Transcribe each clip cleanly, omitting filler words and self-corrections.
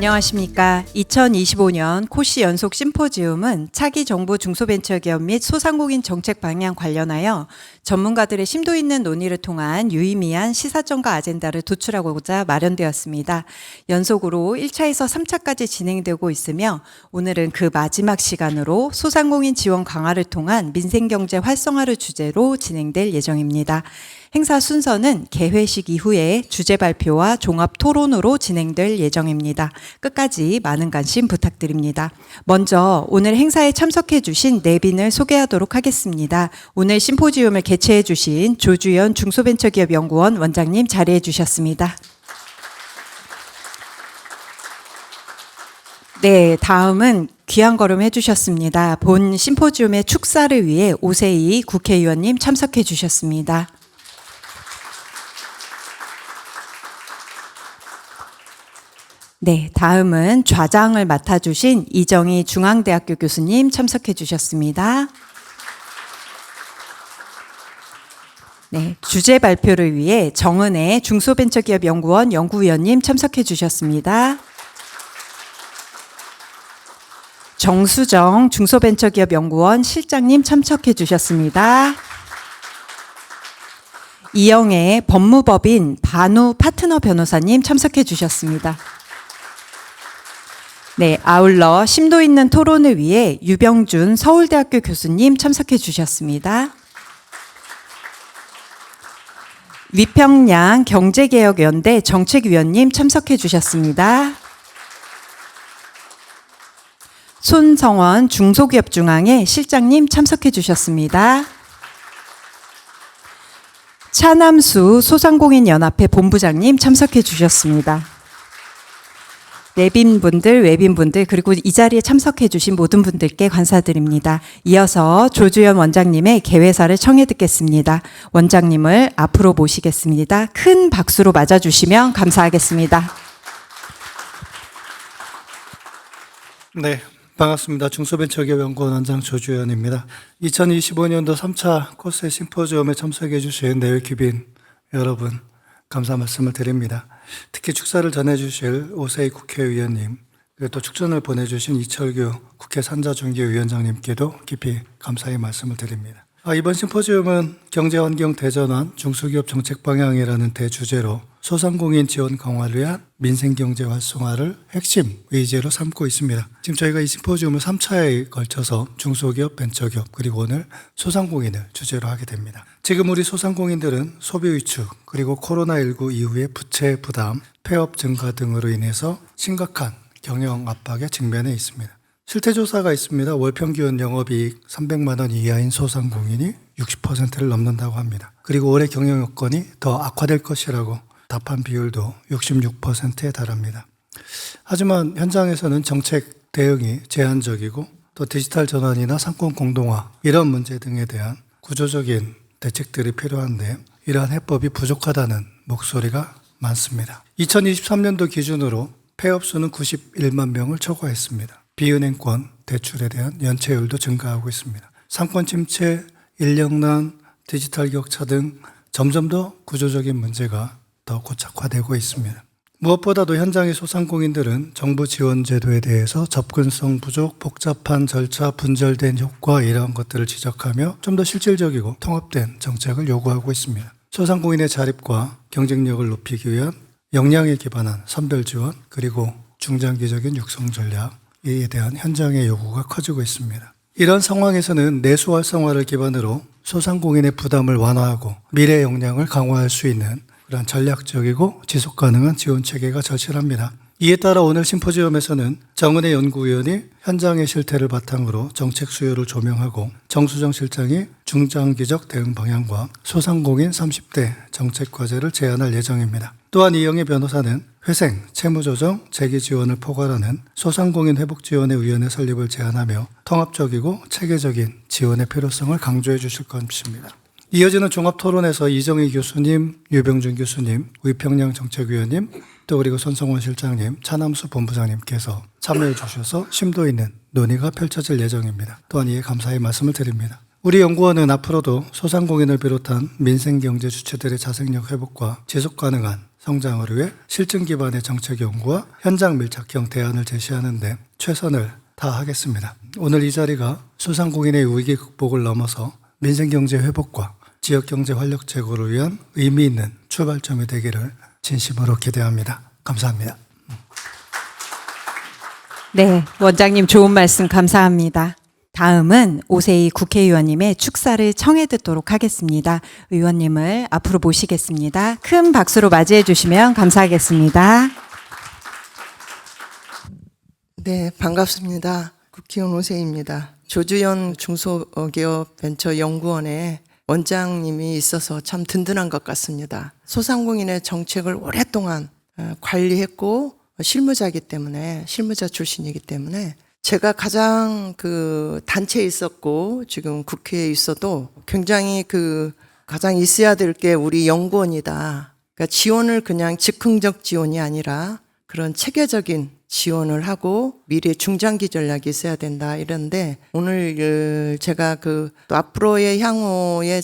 안녕하십니까. 2025년 코시 연속 심포지움은 차기 정부 중소벤처기업 및 소상공인 정책 방향 관련하여 전문가들의 심도 있는 논의를 통한 유의미한 시사점과 아젠다를 도출하고자 마련되었습니다. 연속으로 1차에서 3차까지 진행되고 있으며 오늘은 그 마지막 시간으로 소상공인 지원 강화를 통한 민생경제 활성화를 주제로 진행될 예정입니다. 행사 순서는 개회식 이후에 주제 발표와 종합 토론으로 진행될 예정입니다. 끝까지 많은 관심 부탁드립니다. 먼저 오늘 행사에 참석해 주신 내빈을 소개하도록 하겠습니다. 오늘 심포지움을 개최해 주신 조주연 중소벤처기업연구원 원장님 자리해 주셨습니다. 네, 다음은 귀한 걸음 해주셨습니다. 본 심포지움의 축사를 위해 오세희 국회의원님 참석해 주셨습니다. 네, 다음은 좌장을 맡아주신 이정희 중앙대학교 교수님 참석해 주셨습니다. 네, 주제 발표를 위해 정은혜 중소벤처기업연구원 연구위원님 참석해 주셨습니다. 정수정 중소벤처기업연구원 실장님 참석해 주셨습니다. 이영애 법무법인 반우 파트너 변호사님 참석해 주셨습니다. 네, 아울러 심도 있는 토론을 위해 유병준 서울대학교 교수님 참석해 주셨습니다. 위평양 경제개혁연대 정책위원님 참석해 주셨습니다. 손성원 중소기업중앙회 실장님 참석해 주셨습니다. 차남수 소상공인연합회 본부장님 참석해 주셨습니다. 내빈분들, 외빈분들, 그리고 이 자리에 참석해 주신 모든 분들께 감사드립니다. 이어서 조주연 원장님의 개회사를 청해 듣겠습니다. 원장님을 앞으로 모시겠습니다. 큰 박수로 맞아주시면 감사하겠습니다. 네, 반갑습니다. 중소벤처기업연구원 원장 조주연입니다. 2025년도 3차 코스 심포지엄에 참석해 주신 내외 귀빈 여러분 감사 말씀을 드립니다. 특히 축사를 전해주실 오세희 국회의원님, 그리고 또 축전을 보내주신 이철규 국회 산자중개위원장님께도 깊이 감사의 말씀을 드립니다. 이번 심포지움은 경제환경 대전환 중소기업 정책 방향이라는 대주제로 소상공인 지원 강화를 위한 민생경제 활성화를 핵심 의제로 삼고 있습니다. 지금 저희가 이 심포지움을 3차에 걸쳐서 중소기업, 벤처기업, 그리고 오늘 소상공인을 주제로 하게 됩니다. 지금 우리 소상공인들은 소비 위축, 그리고 코로나19 이후의 부채 부담, 폐업 증가 등으로 인해서 심각한 경영 압박에 직면해 있습니다. 실태조사가 있습니다. 월평균 영업이익 300만 원 이하인 소상공인이 60%를 넘는다고 합니다. 그리고 올해 경영 여건이 더 악화될 것이라고 답한 비율도 66%에 달합니다. 하지만 현장에서는 정책 대응이 제한적이고 또 디지털 전환이나 상권 공동화 이런 문제 등에 대한 구조적인 대책들이 필요한데 이러한 해법이 부족하다는 목소리가 많습니다. 2023년도 기준으로 폐업 수는 91만 명을 초과했습니다. 비은행권 대출에 대한 연체율도 증가하고 있습니다. 상권 침체, 인력난, 디지털 격차 등 점점 더 구조적인 문제가 더 고착화되고 있습니다. 무엇보다도 현장의 소상공인들은 정부 지원 제도에 대해서 접근성 부족, 복잡한 절차, 분절된 효과 이러한 것들을 지적하며 좀 더 실질적이고 통합된 정책을 요구하고 있습니다. 소상공인의 자립과 경쟁력을 높이기 위한 역량에 기반한 선별 지원, 그리고 중장기적인 육성 전략, 이에 대한 현장의 요구가 커지고 있습니다. 이런 상황에서는 내수 활성화를 기반으로 소상공인의 부담을 완화하고 미래 역량을 강화할 수 있는 그런 전략적이고 지속 가능한 지원 체계가 절실합니다. 이에 따라 오늘 심포지엄에서는 정은혜 연구위원이 현장의 실태를 바탕으로 정책 수요를 조명하고 정수정 실장이 중장기적 대응 방향과 소상공인 30대 정책 과제를 제안할 예정입니다. 또한 이영애 변호사는 회생, 채무조정, 재기지원을 포괄하는 소상공인 회복지원의 위원회 설립을 제안하며 통합적이고 체계적인 지원의 필요성을 강조해 주실 것입니다. 이어지는 종합토론에서 이정희 교수님, 유병준 교수님, 위평양 정책위원님, 또 그리고 손성원 실장님, 차남수 본부장님께서 참여해 주셔서 심도 있는 논의가 펼쳐질 예정입니다. 또한 이에 감사의 말씀을 드립니다. 우리 연구원은 앞으로도 소상공인을 비롯한 민생경제 주체들의 자생력 회복과 지속가능한 성장을 위해 실증 기반의 정책 연구와 현장 밀착형 대안을 제시하는 데 최선을 다하겠습니다. 오늘 이 자리가 소상공인의 위기 극복을 넘어서 민생경제 회복과 지역경제 활력 제고를 위한 의미 있는 출발점이 되기를 진심으로 기대합니다. 감사합니다. 네, 원장님 좋은 말씀 감사합니다. 다음은 오세희 국회의원님의 축사를 청해 듣도록 하겠습니다. 의원님을 앞으로 모시겠습니다. 큰 박수로 맞이해 주시면 감사하겠습니다. 네, 반갑습니다. 국회의원 오세희입니다. 조주현 중소기업벤처연구원의 원장님이 있어서 참 든든한 것 같습니다. 소상공인의 정책을 오랫동안 관리했고 실무자이기 때문에, 실무자 출신이기 때문에 제가 가장 그 단체에 있었고 지금 국회에 있어도 굉장히 가장 있어야 될 게 우리 연구원이다. 그러니까 지원을 그냥 즉흥적 지원이 아니라 그런 체계적인 지원을 하고 미래 중장기 전략이 있어야 된다 이런데, 오늘 제가 또 앞으로의 향후에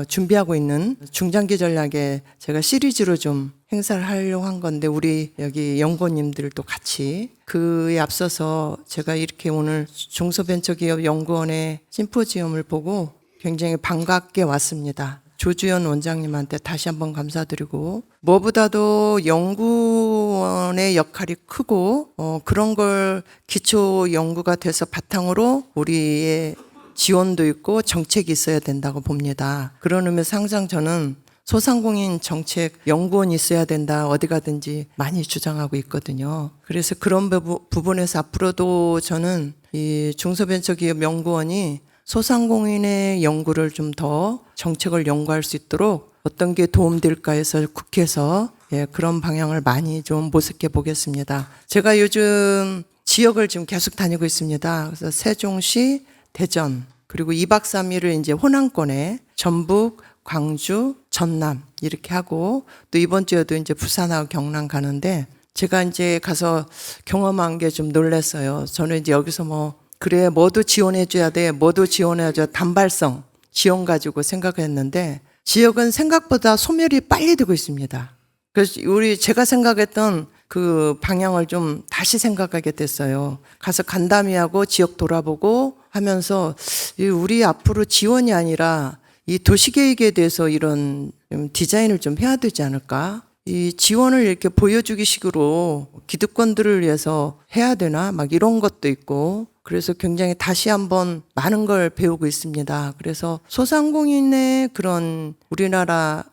준비하고 있는 중장기 전략에 제가 시리즈로 좀 행사를 하려고 한 건데, 우리 여기 연구원님들도 같이 그에 앞서서 제가 이렇게 오늘 중소벤처기업 연구원의 심포지엄을 보고 굉장히 반갑게 왔습니다. 조주현 원장님한테 다시 한번 감사드리고, 무엇보다도 연구원의 역할이 크고 그런 걸 기초 연구가 돼서 바탕으로 우리의 지원도 있고 정책이 있어야 된다고 봅니다. 그런 의미에서 항상 저는 소상공인 정책 연구원이 있어야 된다, 어디 가든지 많이 주장하고 있거든요. 그래서 그런 부분에서 앞으로도 저는 이 중소벤처기업 연구원이 소상공인의 연구를 좀 더 정책을 연구할 수 있도록 어떤 게 도움될까 해서 국회에서 그런 방향을 많이 좀 모색해 보겠습니다. 제가 요즘 지역을 지금 계속 다니고 있습니다. 그래서 세종시, 대전, 그리고 2박 3일을 이제 호남권에 전북, 광주, 전남 이렇게 하고, 또 이번 주에도 이제 부산하고 경남 가는데, 제가 이제 가서 경험한 게 좀 놀랐어요. 저는 이제 여기서 그래, 뭐도 지원해줘야 돼, 뭐도 지원해줘, 단발성 지원 가지고 생각했는데, 지역은 생각보다 소멸이 빨리 되고 있습니다. 그래서 제가 생각했던 그 방향을 좀 다시 생각하게 됐어요. 가서 간담회하고 지역 돌아보고 하면서 우리 앞으로 지원이 아니라 이 도시계획에 대해서 이런 디자인을 좀 해야 되지 않을까? 이 지원을 이렇게 보여주기 식으로 기득권들을 위해서 해야 되나? 막 이런 것도 있고, 그래서 굉장히 다시 한번 많은 걸 배우고 있습니다. 그래서 소상공인의 그런 우리나라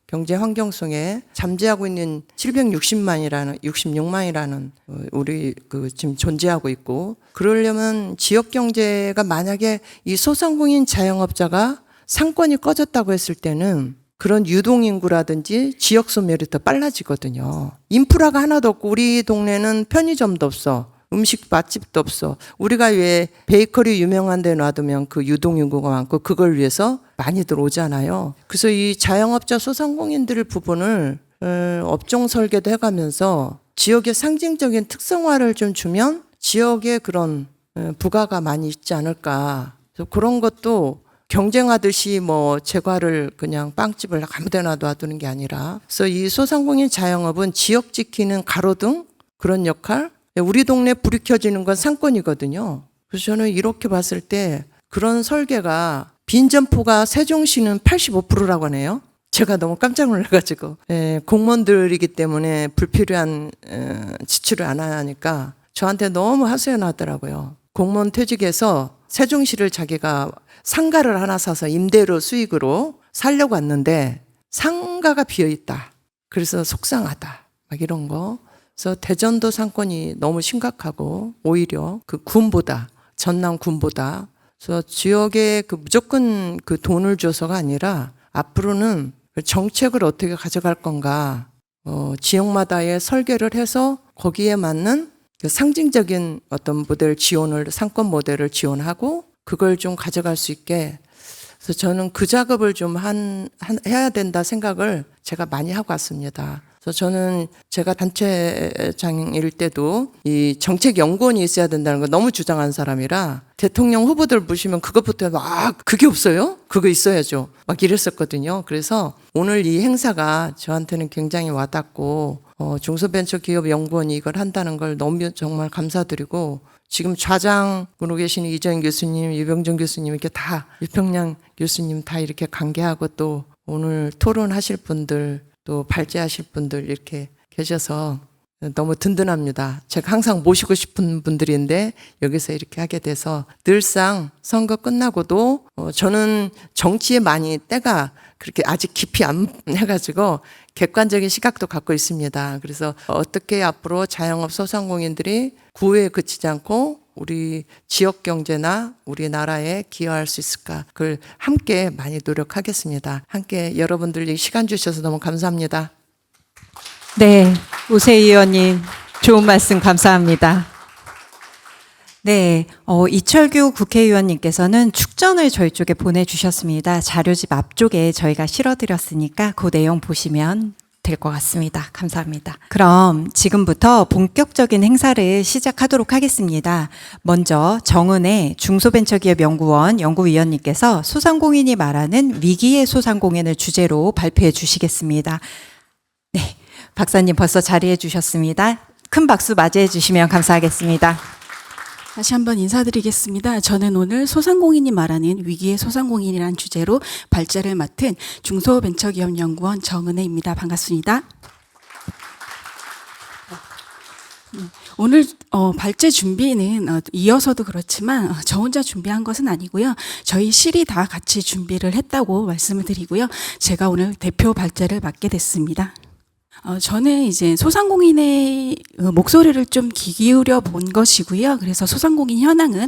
경제 환경성에 잠재하고 있는 66만이라는 우리 지금 존재하고 있고, 그러려면 지역 경제가 만약에 이 소상공인 자영업자가 상권이 꺼졌다고 했을 때는 그런 유동인구라든지 지역 소멸이 더 빨라지거든요. 인프라가 하나도 없고 우리 동네는 편의점도 없어. 음식 맛집도 없어. 우리가 왜 베이커리 유명한 데 놔두면 그 유동인구가 많고 그걸 위해서 많이들 오잖아요. 그래서 이 자영업자 소상공인들 부분을 업종 설계도 해가면서 지역의 상징적인 특성화를 좀 주면 지역에 그런 부가가 많이 있지 않을까. 그래서 그런 것도 경쟁하듯이 제과를 그냥 빵집을 아무 데나 놔두는 게 아니라, 그래서 이 소상공인 자영업은 지역 지키는 가로등 그런 역할, 우리 동네 불이 켜지는 건 상권이거든요. 그래서 저는 이렇게 봤을 때 그런 설계가, 빈점포가 세종시는 85%라고 하네요. 제가 너무 깜짝 놀라가지고, 공무원들이기 때문에 불필요한 지출을 안 하니까 저한테 너무 하소연하더라고요. 공무원 퇴직해서 세종시를 자기가 상가를 하나 사서 임대료 수익으로 살려고 왔는데 상가가 비어있다. 그래서 속상하다. 막 이런 거. 그래서 대전도 상권이 너무 심각하고, 오히려 그 군보다, 전남 군보다. 그래서 지역에 무조건 돈을 줘서가 아니라 앞으로는 정책을 어떻게 가져갈 건가, 지역마다의 설계를 해서 거기에 맞는 상징적인 어떤 모델 지원을, 상권 모델을 지원하고 그걸 좀 가져갈 수 있게. 그래서 저는 그 작업을 좀 해야 된다 생각을 제가 많이 하고 왔습니다. 그래서 저는 제가 단체장일 때도 이 정책연구원이 있어야 된다는 걸 너무 주장한 사람이라 대통령 후보들 보시면 그것부터 막 그게 없어요? 그거 있어야죠. 막 이랬었거든요. 그래서 오늘 이 행사가 저한테는 굉장히 와닿고 중소벤처기업연구원이 이걸 한다는 걸 너무 정말 감사드리고 지금 좌장으로 계시는 이정인 교수님, 유병준 교수님 이렇게 다 유평양 교수님 다 이렇게 관계하고 또 오늘 토론하실 분들 또 발제하실 분들 이렇게 계셔서 너무 든든합니다. 제가 항상 모시고 싶은 분들인데 여기서 이렇게 하게 돼서 늘상 선거 끝나고도 저는 정치에 많이 때가 그렇게 아직 깊이 안 해가지고 객관적인 시각도 갖고 있습니다. 그래서 어떻게 앞으로 자영업 소상공인들이 구호에 그치지 않고 우리 지역 경제나 우리나라에 기여할 수 있을까? 그걸 함께 많이 노력하겠습니다. 함께 여러분들이 시간 주셔서 너무 감사합니다. 네, 오세희 의원님 좋은 말씀 감사합니다. 네, 이철규 국회의원님께서는 축전을 저희 쪽에 보내주셨습니다. 자료집 앞쪽에 저희가 실어드렸으니까 그 내용 보시면 될 것 같습니다. 감사합니다. 그럼 지금부터 본격적인 행사를 시작하도록 하겠습니다. 먼저 정은혜 중소벤처기업연구원 연구위원님께서 소상공인이 말하는 위기의 소상공인을 주제로 발표해 주시겠습니다. 네, 박사님 벌써 자리해 주셨습니다. 큰 박수 맞이해 주시면 감사하겠습니다. 다시 한번 인사드리겠습니다. 저는 오늘 소상공인이 말하는 위기의 소상공인이라는 주제로 발제를 맡은 중소벤처기업연구원 정은혜입니다. 반갑습니다. 오늘 발제 준비는 이어서도 그렇지만 저 혼자 준비한 것은 아니고요. 저희 실이 다 같이 준비를 했다고 말씀을 드리고요. 제가 오늘 대표 발제를 맡게 됐습니다. 저는 이제 소상공인의 목소리를 좀 귀 기울여 본 것이고요. 그래서 소상공인 현황은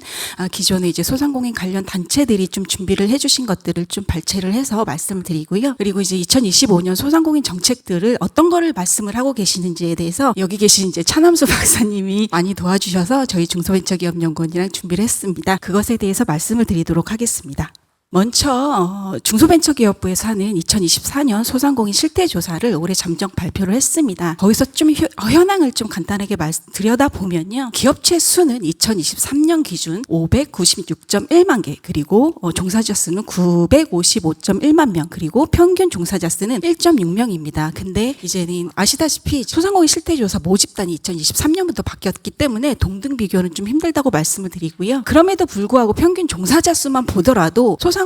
기존에 이제 소상공인 관련 단체들이 좀 준비를 해주신 것들을 좀 발췌를 해서 말씀을 드리고요. 그리고 이제 2025년 소상공인 정책들을 어떤 거를 말씀을 하고 계시는지에 대해서 여기 계신 이제 차남수 박사님이 많이 도와주셔서 저희 중소벤처기업연구원이랑 준비를 했습니다. 그것에 대해서 말씀을 드리도록 하겠습니다. 먼저 중소벤처기업부에서 하는 2024년 소상공인 실태조사를 올해 잠정 발표를 했습니다. 거기서 좀 현황을 좀 간단하게 들여다보면요. 기업체 수는 2023년 기준 596.1만 개, 그리고 종사자 수는 955.1만 명, 그리고 평균 종사자 수는 1.6명입니다. 근데 이제는 아시다시피 소상공인 실태조사 모집단이 2023년부터 바뀌었기 때문에 동등 비교는 좀 힘들다고 말씀을 드리고요. 그럼에도 불구하고 평균 종사자 수만 보더라도 소상공인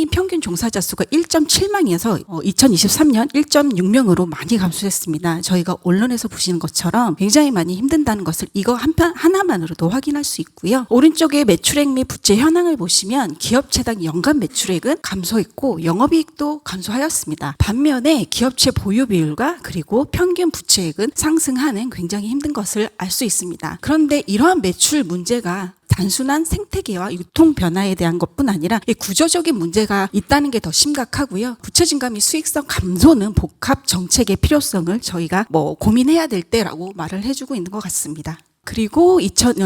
평균 종사자 수가 1.7만이어서 2023년 1.6명으로 많이 감소했습니다. 저희가 언론에서 보시는 것처럼 굉장히 많이 힘든다는 것을 이거 하나만으로도 확인할 수 있고요. 오른쪽에 매출액 및 부채 현황을 보시면 기업체당 연간 매출액은 감소했고 영업이익도 감소하였습니다. 반면에 기업체 보유 비율과 그리고 평균 부채액은 상승하는 굉장히 힘든 것을 알 수 있습니다. 그런데 이러한 매출 문제가 단순한 생태계와 유통 변화에 대한 것뿐 아니라 구조적인 문제가 있다는 게 더 심각하고요. 부채 증가 및 수익성 감소는 복합 정책의 필요성을 저희가 고민해야 될 때라고 말을 해주고 있는 것 같습니다. 그리고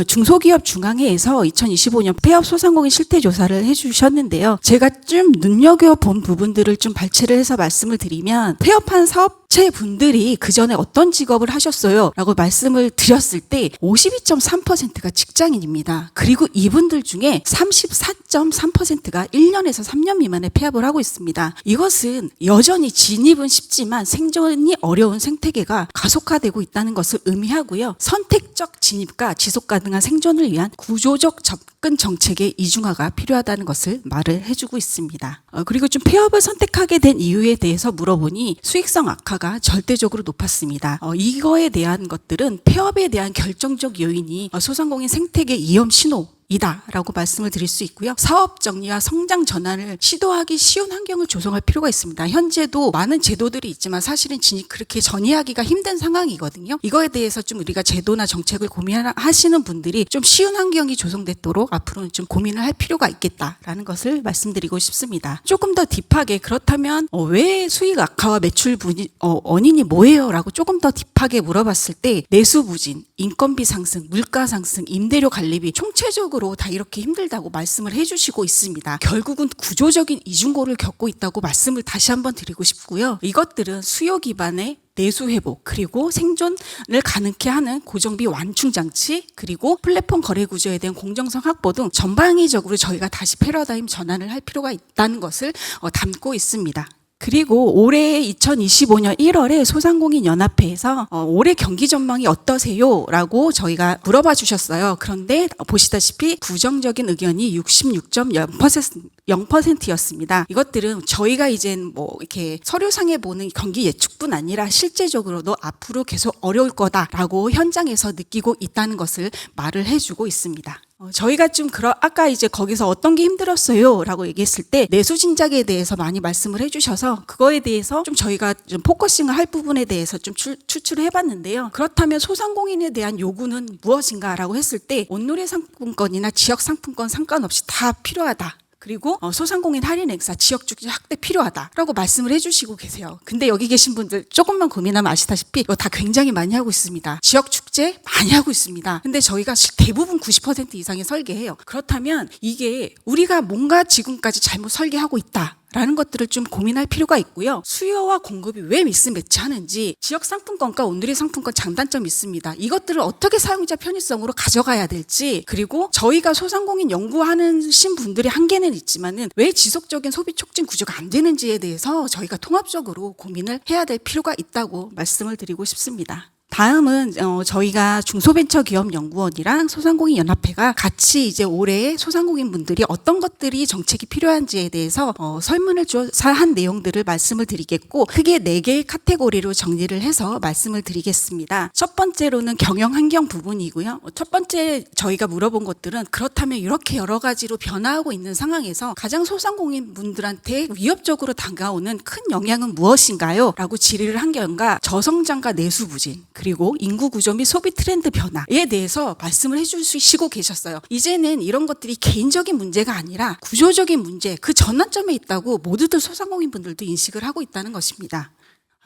중소기업 중앙회에서 2025년 폐업 소상공인 실태조사를 해주셨는데요. 제가 좀 눈여겨본 부분들을 좀 발췌를 해서 말씀을 드리면 폐업한 사업체 분들이 그 전에 어떤 직업을 하셨어요? 라고 말씀을 드렸을 때 52.3%가 직장인입니다. 그리고 이분들 중에 34.3%가 1년에서 3년 미만의 폐업을 하고 있습니다. 이것은 여전히 진입은 쉽지만 생존이 어려운 생태계가 가속화되고 있다는 것을 의미하고요. 선택적 진입과 지속 가능한 생존을 위한 구조적 접근 정책의 이중화가 필요하다는 것을 말을 해주고 있습니다. 그리고 좀 폐업을 선택하게 된 이유에 대해서 물어보니 수익성 악화가 절대적으로 높았습니다. 이거에 대한 것들은 폐업에 대한 결정적 요인이 소상공인 생태계 위험 신호 이다라고 말씀을 드릴 수 있고요. 사업 정리와 성장 전환을 시도하기 쉬운 환경을 조성할 필요가 있습니다. 현재도 많은 제도들이 있지만 사실은 그렇게 전이하기가 힘든 상황이거든요. 이거에 대해서 좀 우리가 제도나 정책을 고민하시는 분들이 좀 쉬운 환경이 조성되도록 앞으로는 좀 고민을 할 필요가 있겠다라는 것을 말씀드리고 싶습니다. 조금 더 딥하게 그렇다면 왜 수익 악화와 매출 원인이 뭐예요? 라고 조금 더 딥하게 물어봤을 때 내수 부진, 인건비 상승, 물가 상승, 임대료 관리비 총체적으로 전적으로 다 이렇게 힘들다고 말씀을 해주시고 있습니다. 결국은 구조적인 이중고를 겪고 있다고 말씀을 다시 한번 드리고 싶고요. 이것들은 수요 기반의 내수 회복, 그리고 생존을 가능케 하는 고정비 완충 장치, 그리고 플랫폼 거래 구조에 대한 공정성 확보 등 전방위적으로 저희가 다시 패러다임 전환을 할 필요가 있다는 것을 담고 있습니다. 그리고 올해 2025년 1월에 소상공인연합회에서 올해 경기 전망이 어떠세요? 라고 저희가 물어봐 주셨어요. 그런데 보시다시피 부정적인 의견이 66.0%였습니다. 이것들은 저희가 이제 뭐 이렇게 서류상에 보는 경기 예측뿐 아니라 실제적으로도 앞으로 계속 어려울 거다라고 현장에서 느끼고 있다는 것을 말을 해주고 있습니다. 저희가 좀 아까 이제 거기서 어떤 게 힘들었어요? 라고 얘기했을 때 내수 진작에 대해서 많이 말씀을 해주셔서 그거에 대해서 좀 저희가 좀 포커싱을 할 부분에 대해서 좀 추출을 해봤는데요. 그렇다면 소상공인에 대한 요구는 무엇인가라고 했을 때 온누리 상품권이나 지역 상품권 상관없이 다 필요하다. 그리고 소상공인 할인 행사, 지역축제 확대 필요하다라고 말씀을 해주시고 계세요. 근데 여기 계신 분들 조금만 고민하면 아시다시피 이거 다 굉장히 많이 하고 있습니다. 지역축제 많이 하고 있습니다. 근데 저희가 대부분 90% 이상이 설계해요. 그렇다면 이게 우리가 뭔가 지금까지 잘못 설계하고 있다. 라는 것들을 좀 고민할 필요가 있고요. 수요와 공급이 왜 미스매치하는지, 지역 상품권과 온누리 상품권 장단점이 있습니다. 이것들을 어떻게 사용자 편의성으로 가져가야 될지, 그리고 저희가 소상공인 연구하는 분들의 한계는 있지만은 왜 지속적인 소비 촉진 구조가 안 되는지에 대해서 저희가 통합적으로 고민을 해야 될 필요가 있다고 말씀을 드리고 싶습니다. 다음은 저희가 중소벤처기업연구원이랑 소상공인연합회가 같이 이제 올해 소상공인 분들이 어떤 것들이 정책이 필요한지에 대해서 설문을 조사한 내용들을 말씀을 드리겠고, 크게 4개의 카테고리로 정리를 해서 말씀을 드리겠습니다. 첫 번째로는 경영환경 부분이고요. 첫 번째 저희가 물어본 것들은 그렇다면 이렇게 여러 가지로 변화하고 있는 상황에서 가장 소상공인 분들한테 위협적으로 다가오는 큰 영향은 무엇인가요? 라고 질의를 한 결과 저성장과 내수 부진, 그리고 인구 구조 및 소비 트렌드 변화에 대해서 말씀을 해주시고 계셨어요. 이제는 이런 것들이 개인적인 문제가 아니라 구조적인 문제, 그 전환점에 있다고 모두들 소상공인 분들도 인식을 하고 있다는 것입니다.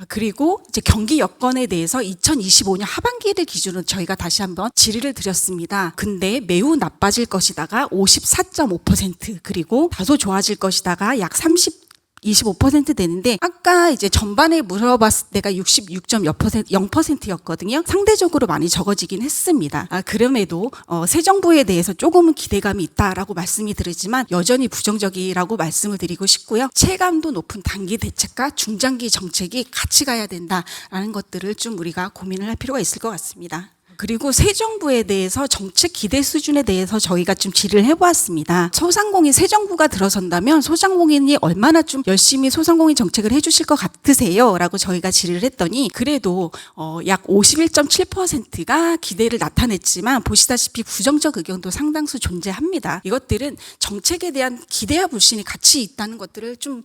그리고 이제 경기 여건에 대해서 2025년 하반기를 기준으로 저희가 다시 한번 질의를 드렸습니다. 근데 매우 나빠질 것이다가 54.5%, 그리고 다소 좋아질 것이다가 약 25% 되는데, 아까 이제 전반에 물어봤을 때가 66.0%였거든요. 상대적으로 많이 적어지긴 했습니다. 그럼에도 새 정부에 대해서 조금은 기대감이 있다라고 말씀이 드리지만 여전히 부정적이라고 말씀을 드리고 싶고요. 체감도 높은 단기 대책과 중장기 정책이 같이 가야 된다라는 것들을 좀 우리가 고민을 할 필요가 있을 것 같습니다. 그리고 새 정부에 대해서 정책 기대 수준에 대해서 저희가 좀 질의를 해보았습니다. 소상공인 새 정부가 들어선다면 소상공인이 얼마나 좀 열심히 소상공인 정책을 해주실 것 같으세요? 라고 저희가 질의를 했더니 그래도 약 51.7%가 기대를 나타냈지만 보시다시피 부정적 의견도 상당수 존재합니다. 이것들은 정책에 대한 기대와 불신이 같이 있다는 것들을 좀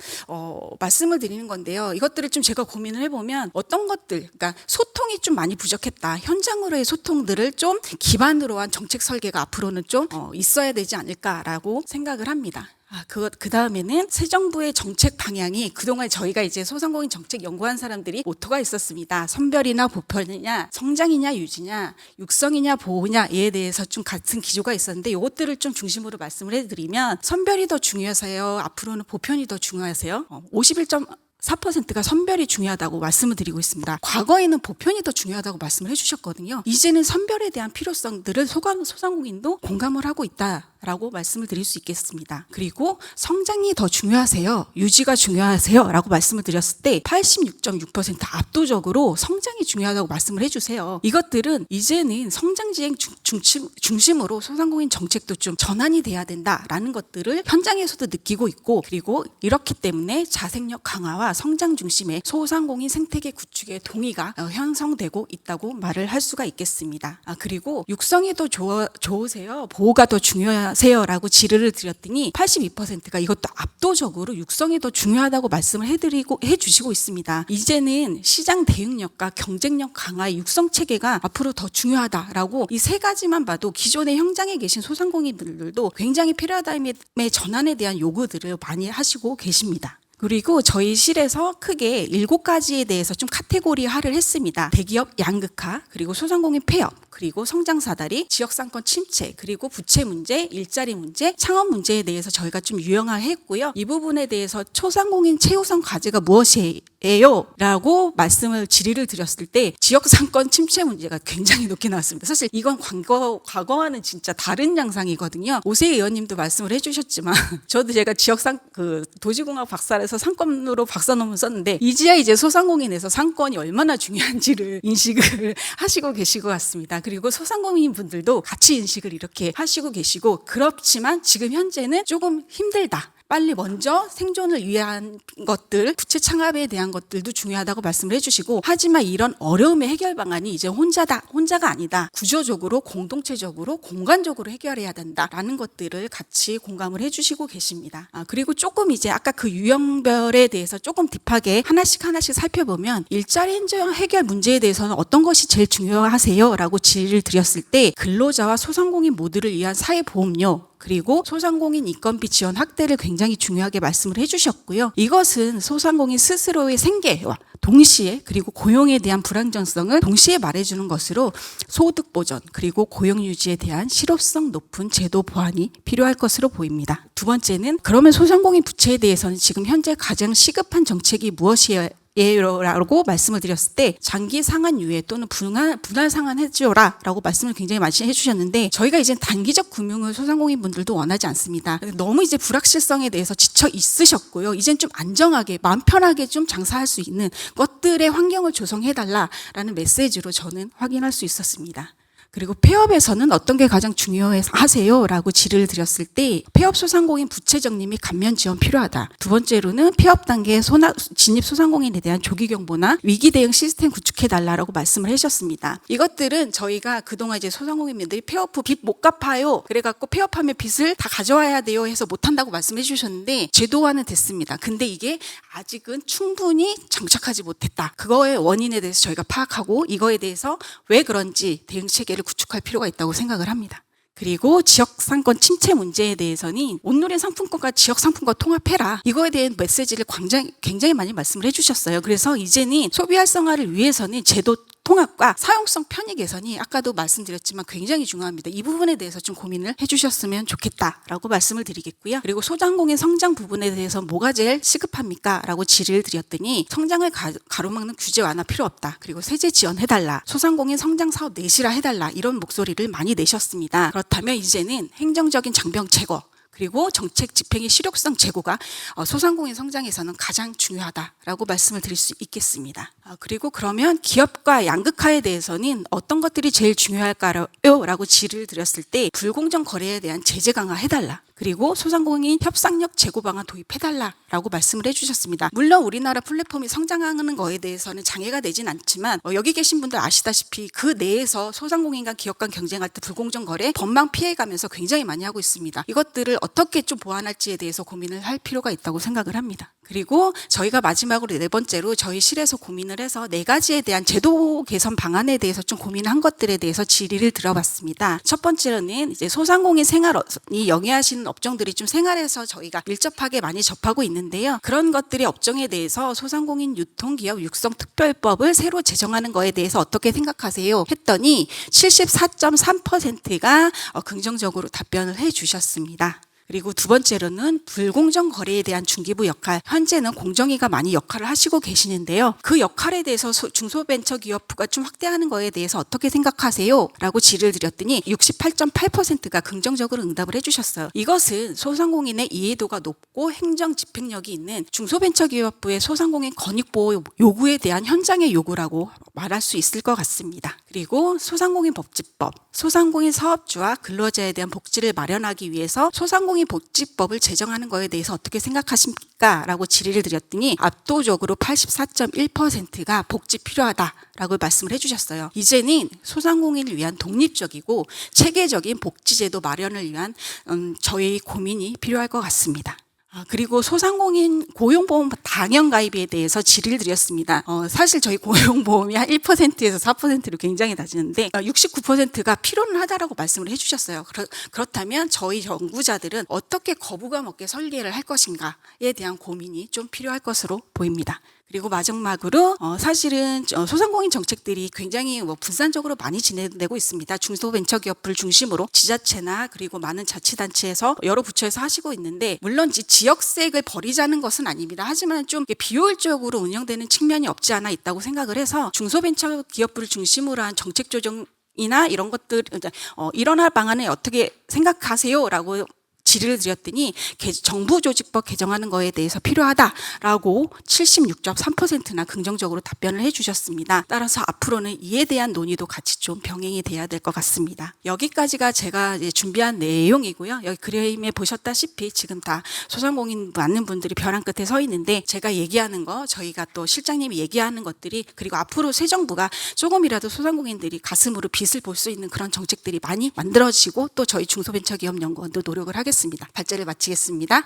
말씀을 드리는 건데요. 이것들을 좀 제가 고민을 해보면 어떤 것들, 그러니까 소통이 좀 많이 부족했다. 현장으로의 소통들을 좀 기반으로 한 정책 설계가 앞으로는 좀 있어야 되지 않을까라고 생각을 합니다. 그 다음에는 새 정부의 정책 방향이 그동안 저희가 이제 소상공인 정책 연구한 사람들이 모토가 있었습니다. 선별이나 보편이냐, 성장이냐, 유지냐, 육성이냐, 보호냐에 대해서 좀 같은 기조가 있었는데 이것들을 좀 중심으로 말씀을 해드리면 선별이 더 중요하세요? 앞으로는 보편이 더 중요하세요? 4%가 선별이 중요하다고 말씀을 드리고 있습니다. 과거에는 보편이 더 중요하다고 말씀을 해주셨거든요. 이제는 선별에 대한 필요성들을 소상공인도 공감을 하고 있다라고 말씀을 드릴 수 있겠습니다. 그리고 성장이 더 중요하세요? 유지가 중요하세요? 라고 말씀을 드렸을 때 86.6% 압도적으로 성장이 중요하다고 말씀을 해주세요. 이것들은 이제는 성장지행 중심으로 소상공인 정책도 좀 전환이 돼야 된다라는 것들을 현장에서도 느끼고 있고, 그리고 이렇기 때문에 자생력 강화와 성장 중심의 소상공인 생태계 구축의 동의가 형성되고 있다고 말을 할 수가 있겠습니다. 그리고 육성이 더 좋으세요? 보호가 더 중요하세요? 라고 질의를 드렸더니 82%가 이것도 압도적으로 육성이 더 중요하다고 말씀을 해주시고 있습니다. 이제는 시장 대응력과 경쟁력 강화의 육성 체계가 앞으로 더 중요하다라고 이 세 가지만 봐도 기존의 현장에 계신 소상공인분들도 굉장히 패러다임의 전환에 대한 요구들을 많이 하시고 계십니다. 그리고 저희 실에서 크게 7가지에 대해서 좀 카테고리화를 했습니다. 대기업 양극화, 그리고 소상공인 폐업, 그리고 성장 사다리, 지역 상권 침체, 그리고 부채 문제, 일자리 문제, 창업 문제에 대해서 저희가 좀 유형화했고요. 이 부분에 대해서 소상공인 최우선 과제가 무엇이에요? 라고 말씀을 질의를 드렸을 때 지역 상권 침체 문제가 굉장히 높게 나왔습니다. 사실 이건 과거와는 진짜 다른 양상이거든요. 오세희 의원님도 말씀을 해주셨지만 저도 제가 도시공학 박사라서 상권으로 박사 논문 썼는데 이제야 이제 소상공인에서 상권이 얼마나 중요한지를 인식을 하시고 계신 것 같습니다. 그리고 소상공인 분들도 같이 인식을 이렇게 하시고 계시고, 그렇지만 지금 현재는 조금 힘들다. 빨리 먼저 생존을 위한 것들, 부채 창업에 대한 것들도 중요하다고 말씀을 해주시고, 하지만 이런 어려움의 해결 방안이 이제 혼자가 아니다. 구조적으로, 공동체적으로, 공간적으로 해결해야 된다라는 것들을 같이 공감을 해주시고 계십니다. 그리고 조금 이제 아까 그 유형별에 대해서 조금 딥하게 하나씩 살펴보면, 일자리 해결 문제에 대해서는 어떤 것이 제일 중요하세요? 라고 질의를 드렸을 때 근로자와 소상공인 모두를 위한 사회보험료, 그리고 소상공인 인건비 지원 확대를 굉장히 중요하게 말씀을 해주셨고요. 이것은 소상공인 스스로의 생계와 동시에, 그리고 고용에 대한 불안정성을 동시에 말해주는 것으로 소득 보전, 그리고 고용 유지에 대한 실효성 높은 제도 보완이 필요할 것으로 보입니다. 두 번째는, 그러면 소상공인 부채에 대해서는 지금 현재 가장 시급한 정책이 무엇이에요? 라고 말씀을 드렸을 때 장기 상환 유예 또는 분할 상환 해줘라 라고 말씀을 굉장히 많이 해주셨는데, 저희가 이제 단기적 금융을 소상공인 분들도 원하지 않습니다. 너무 이제 불확실성에 대해서 지쳐 있으셨고요. 이젠 좀 안정하게 마음 편하게 좀 장사할 수 있는 것들의 환경을 조성해달라라는 메시지로 저는 확인할 수 있었습니다. 그리고 폐업에서는 어떤 게 가장 중요하세요? 라고 질의를 드렸을 때 폐업 소상공인 부채 정리 및 감면 지원 필요하다. 두 번째로는 폐업 단계 진입 소상공인에 대한 조기 경보나 위기 대응 시스템 구축해달라고 말씀을 하셨습니다. 이것들은 저희가 그동안 이제 소상공인분들이 폐업 후 빚 못 갚아요. 그래갖고 폐업하면 빚을 다 가져와야 돼요 해서 못한다고 말씀해 주셨는데 제도화는 됐습니다. 근데 이게 아직은 충분히 정착하지 못했다. 그거의 원인에 대해서 저희가 파악하고 이거에 대해서 왜 그런지 대응 체계를 구축할 필요가 있다고 생각을 합니다. 그리고 지역 상권 침체 문제에 대해서는 온누리 상품권과 지역 상품권 통합해라. 이거에 대한 메시지를 굉장히 많이 말씀을 해주셨어요. 그래서 이제는 소비 활성화를 위해서는 제도 통합과 사용성 편의 개선이 아까도 말씀드렸지만 굉장히 중요합니다. 이 부분에 대해서 좀 고민을 해주셨으면 좋겠다라고 말씀을 드리겠고요. 그리고 소상공인 성장 부분에 대해서 뭐가 제일 시급합니까? 라고 질의를 드렸더니 성장을 가로막는 규제 완화 필요 없다. 그리고 세제 지원해달라. 소상공인 성장 사업 내시라 해달라. 이런 목소리를 많이 내셨습니다. 그렇다면 이제는 행정적인 장벽 제거, 그리고 정책 집행의 실효성 제고가 소상공인 성장에서는 가장 중요하다라고 말씀을 드릴 수 있겠습니다. 그리고 그러면 기업과 양극화에 대해서는 어떤 것들이 제일 중요할까요? 라고 질의를 드렸을 때 불공정 거래에 대한 제재 강화해달라. 그리고 소상공인 협상력 제고 방안 도입해달라라고 말씀을 해주셨습니다. 물론 우리나라 플랫폼이 성장하는 거에 대해서는 장애가 되진 않지만 여기 계신 분들 아시다시피 그 내에서 소상공인 간 기업 간 경쟁할 때 불공정 거래 법망 피해가면서 굉장히 많이 하고 있습니다. 이것들을 어떻게 좀 보완할지에 대해서 고민을 할 필요가 있다고 생각을 합니다. 그리고 저희가 마지막으로 4번째로 저희 실에서 고민을 해서 4가지에 대한 제도 개선 방안에 대해서 좀 고민한 것들에 대해서 질의를 들어봤습니다. 첫 번째로는 이제 소상공인 생활이 영위하시는 업종들이 좀 생활에서 저희가 밀접하게 많이 접하고 있는데요. 그런 것들의 업종에 대해서 소상공인 유통기업 육성특별법을 새로 제정하는 거에 대해서 어떻게 생각하세요? 했더니 74.3%가 긍정적으로 답변을 해주셨습니다. 그리고 두 번째로는 불공정 거래에 대한 중개부 역할, 현재는 공정위가 많이 역할을 하시고 계시는데요. 그 역할에 대해서 중소벤처기업부가 좀 확대하는 거에 대해서 어떻게 생각하세요? 라고 질의를 드렸더니 68.8%가 긍정적으로 응답을 해주셨어요. 이것은 소상공인의 이해도가 높고 행정 집행력이 있는 중소벤처기업부의 소상공인 권익보호 요구에 대한 현장의 요구라고 말할 수 있을 것 같습니다. 그리고 소상공인 복지법, 소상공인 사업주와 근로자에 대한 복지를 마련하기 위해서 소상공인 복지법을 제정하는 거에 대해서 어떻게 생각하십니까? 라고 질의를 드렸더니 압도적으로 84.1%가 복지 필요하다라고 말씀을 해주셨어요. 이제는 소상공인을 위한 독립적이고 체계적인 복지제도 마련을 위한 저희 고민이 필요할 것 같습니다. 그리고 소상공인 고용보험 당연 가입에 대해서 질의를 드렸습니다. 사실 저희 고용보험이 한 1%에서 4%로 굉장히 낮은데 69%가 필요는 하다라고 말씀을 해주셨어요. 그렇다면 저희 연구자들은 어떻게 거부감 없게 설계를 할 것인가에 대한 고민이 좀 필요할 것으로 보입니다. 그리고 마지막으로 사실은 소상공인 정책들이 굉장히 분산적으로 많이 진행되고 있습니다. 중소벤처기업을 중심으로 지자체나 그리고 많은 자치단체에서 여러 부처에서 하시고 있는데 물론 지역색을 버리자는 것은 아닙니다. 하지만 좀 비효율적으로 운영되는 측면이 없지 않아 있다고 생각을 해서 중소벤처기업을 중심으로 한 정책 조정이나 이런 것들 일어날 방안을 어떻게 생각하세요라고 질의를 드렸더니 정부 조직법 개정하는 거에 대해서 필요하다라고 76.3%나 긍정적으로 답변을 해주셨습니다. 따라서 앞으로는 이에 대한 논의도 같이 좀 병행이 돼야 될 것 같습니다. 여기까지가 제가 이제 준비한 내용이고요. 여기 그림에 보셨다시피 지금 다 소상공인 많은 분들이 벼랑 끝에 서 있는데 제가 얘기하는 거 저희가 또 실장님이 얘기하는 것들이 그리고 앞으로 새 정부가 조금이라도 소상공인들이 가슴으로 빛을 볼 수 있는 그런 정책들이 많이 만들어지고 또 저희 중소벤처기업연구원도 노력을 하겠습니다. 발제를 마치겠습니다.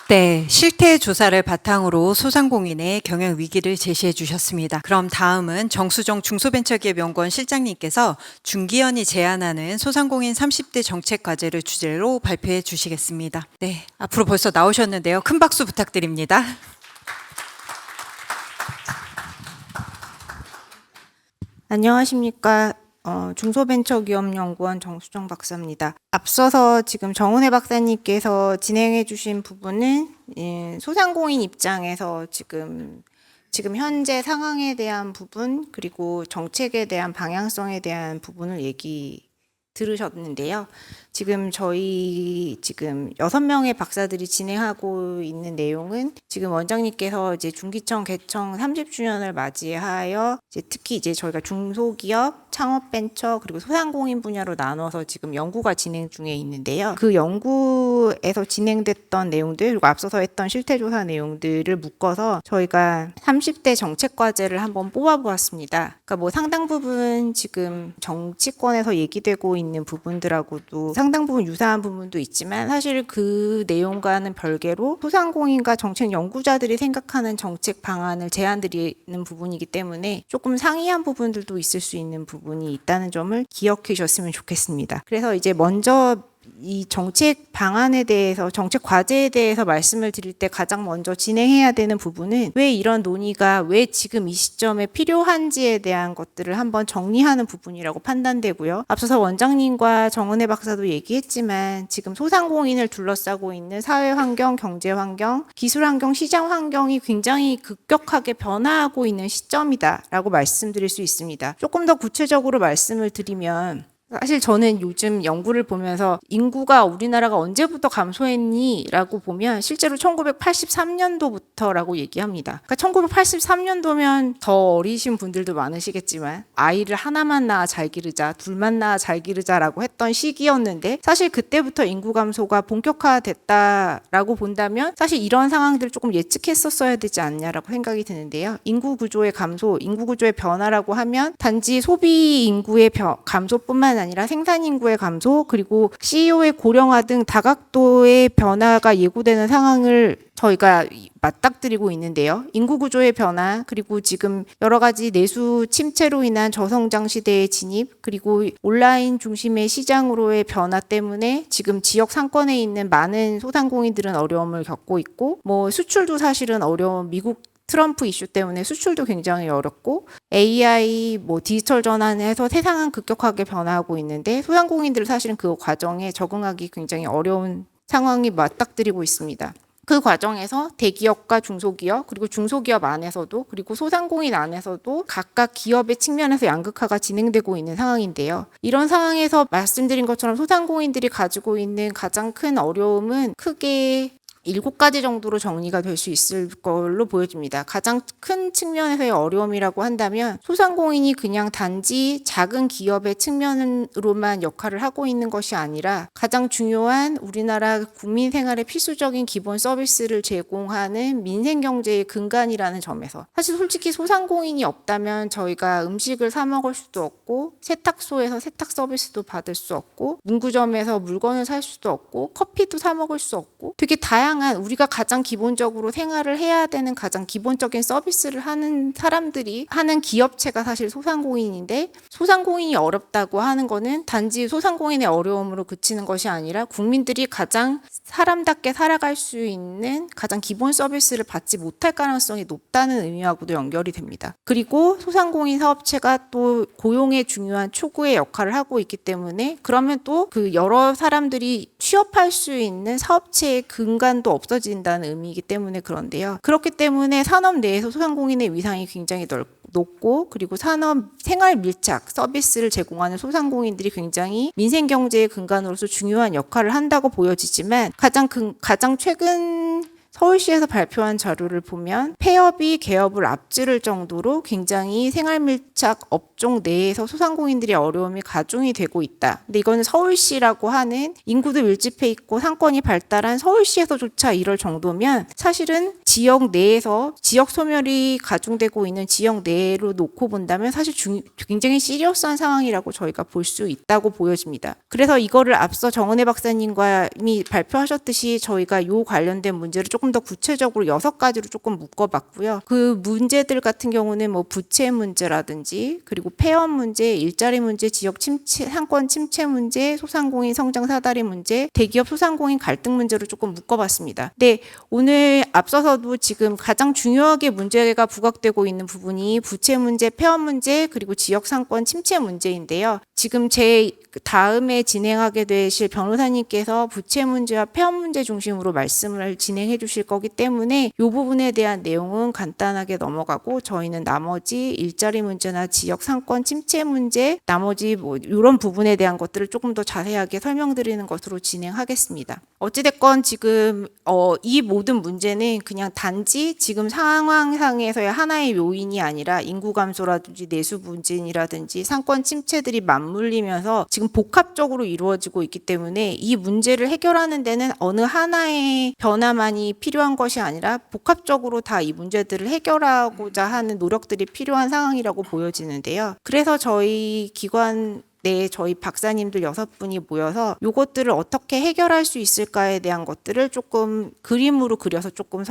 네, 실태 조사를 바탕으로 소상공인의 경영 위기를 제시해 주셨습니다. 그럼 다음은 정수정 중소벤처기업연구원 실장님께서 중기현이 제안하는 소상공인 30대 정책 과제를 주제로 발표해 주시겠습니다. 네, 앞으로 벌써 나오셨는데요. 큰 박수 부탁드립니다. 안녕하십니까. 중소벤처기업연구원 정수정 박사입니다. 앞서서 지금 정은혜 박사님께서 진행해 주신 부분은 소상공인 입장에서 지금 현재 상황에 대한 부분 그리고 정책에 대한 방향성에 대한 부분을 들으셨는데요. 저희 6명의 박사들이 진행하고 있는 내용은 지금 원장님께서 이제 중기청 개청 30주년을 맞이하여 특히 저희가 중소기업, 창업벤처 그리고 소상공인 분야로 나눠서 지금 연구가 진행 중에 있는데요. 그 연구에서 진행됐던 내용들 그리고 앞서서 했던 실태조사 내용들을 묶어서 저희가 30대 정책 과제를 한번 뽑아보았습니다. 그러니까 상당 부분 지금 정치권에서 얘기되고 있는 부분들하고도 상당 부분 유사한 부분도 있지만 사실 그 내용과는 별개로 소상공인과 정책 연구자들이 생각하는 정책 방안을 제안드리는 부분이기 때문에 조금 상이한 부분들도 있을 수 있는 부분이 있다는 점을 기억해 주셨으면 좋겠습니다. 그래서 먼저 이 정책 방안에 대해서 정책 과제에 대해서 말씀을 드릴 때 가장 먼저 진행해야 되는 부분은 왜 이런 논의가 왜 지금 이 시점에 필요한지에 대한 것들을 한번 정리하는 부분이라고 판단되고요. 앞서서 원장님과 정은혜 박사도 얘기했지만 지금 소상공인을 둘러싸고 있는 사회 환경, 경제 환경, 기술 환경, 시장 환경이 굉장히 급격하게 변화하고 있는 시점이다라고 말씀드릴 수 있습니다. 조금 더 구체적으로 말씀을 드리면 사실 저는 요즘 연구를 보면서 인구가 우리나라가 언제부터 감소했니? 라고 보면 실제로 1983년도부터라고 얘기합니다. 그러니까 1983년도면 더 어리신 분들도 많으시겠지만 아이를 하나만 낳아 잘 기르자, 둘만 낳아 잘 기르자라고 했던 시기였는데 사실 그때부터 인구 감소가 본격화됐다라고 본다면 사실 이런 상황들을 조금 예측했었어야 되지 않냐라고 생각이 드는데요. 인구 구조의 감소, 인구 구조의 변화라고 하면 단지 소비 인구의 감소뿐만 아니라 생산 인구의 감소 그리고 CEO의 고령화 등 다각도의 변화가 예고되는 상황을 저희가 맞닥뜨리고 있는데요. 인구 구조의 변화 그리고 지금 여러 가지 내수 침체로 인한 저성장 시대의 진입 그리고 온라인 중심의 시장으로의 변화 때문에 지금 지역 상권에 있는 많은 소상공인들은 어려움을 겪고 있고 수출도 사실은 미국 트럼프 이슈 때문에 수출도 굉장히 어렵고 AI, 디지털 전환해서 세상은 급격하게 변화하고 있는데 소상공인들은 사실은 그 과정에 적응하기 굉장히 어려운 상황이 맞닥뜨리고 있습니다. 그 과정에서 대기업과 중소기업 그리고 중소기업 안에서도 그리고 소상공인 안에서도 각각 기업의 측면에서 양극화가 진행되고 있는 상황인데요. 이런 상황에서 말씀드린 것처럼 소상공인들이 가지고 있는 가장 큰 어려움은 크게 7가지 정도로 정리가 될 수 있을 걸로 보여집니다. 가장 큰 측면에서의 어려움이라고 한다면 소상공인이 그냥 단지 작은 기업의 측면으로만 역할을 하고 있는 것이 아니라 가장 중요한 우리나라 국민 생활의 필수적인 기본 서비스를 제공하는 민생경제의 근간이라는 점에서 사실 솔직히 소상공인이 없다면 저희가 음식을 사 먹을 수도 없고 세탁소에서 세탁 서비스도 받을 수 없고 문구점에서 물건을 살 수도 없고 커피도 사 먹을 수 없고 되게 다양한 우리가 가장 기본적으로 생활을 해야 되는 가장 기본적인 서비스를 하는 사람들이 하는 기업체가 사실 소상공인인데 소상공인이 어렵다고 하는 거는 단지 소상공인의 어려움으로 그치는 것이 아니라 국민들이 가장 사람답게 살아갈 수 있는 가장 기본 서비스를 받지 못할 가능성이 높다는 의미하고도 연결이 됩니다. 그리고 소상공인 사업체가 또 고용의 중요한 초구의 역할을 하고 있기 때문에 그러면 또 그 여러 사람들이 취업할 수 있는 사업체의 근간도 없어진다는 의미이기 때문에 그런데요. 그렇기 때문에 산업 내에서 소상공인의 위상이 굉장히 높고 그리고 산업 생활 밀착 서비스를 제공하는 소상공인들이 굉장히 민생 경제의 근간으로서 중요한 역할을 한다고 보여지지만 가장 최근 서울시에서 발표한 자료를 보면 폐업이 개업을 앞지를 정도로 굉장히 생활밀착 업종 내에서 소상공인들의 어려움이 가중이 되고 있다. 근데 이거는 서울시라고 하는 인구도 밀집해 있고 상권이 발달한 서울시에서조차 이럴 정도면 사실은 지역 내에서 지역 소멸이 가중되고 있는 지역 내로 놓고 본다면 사실 굉장히 시리어스한 상황이라고 저희가 볼 수 있다고 보여집니다. 그래서 이거를 앞서 정은혜 박사님이 발표하셨듯이 저희가 이 관련된 문제를 조금 더 구체적으로 6가지로 조금 묶어봤고요. 그 문제들 같은 경우는 뭐 부채 문제라든지 그리고 폐업 문제, 일자리 문제, 지역 침체, 상권 침체 문제, 소상공인 성장 사다리 문제, 대기업 소상공인 갈등 문제로 조금 묶어봤습니다. 네, 오늘 앞서서도 지금 가장 중요하게 문제가 부각되고 있는 부분이 부채 문제, 폐업 문제, 그리고 지역 상권 침체 문제인데요. 지금 제 다음에 진행하게 되실 변호사님께서 부채 문제와 폐업 문제 중심으로 말씀을 진행해 주실 거기 때문에 이 부분에 대한 내용은 간단하게 넘어가고 저희는 나머지 일자리 문제나 지역 상권 침체 문제, 나머지 뭐 이런 부분에 대한 것들을 조금 더 자세하게 설명드리는 것으로 진행하겠습니다. 어찌됐건 지금 이 모든 문제는 그냥 단지 지금 상황상에서의 하나의 요인이 아니라 인구 감소라든지 내수 분진이라든지 상권 침체들이 맞물리면서 지금 복합적으로 이루어지고 있기 때문에 이 문제를 해결하는 데는 어느 하나의 변화만이 필요한 것이 아니라 복합적으로 다 이 문제들을 해결하고자 하는 노력들이 필요한 상황이라고 보여지는데요. 그래서 저희 기관 네, 저희 박사님들 6분이 모여서 이것들을 어떻게 해결할 수 있을까에 대한 것들을 조금 그림으로 그려서 조금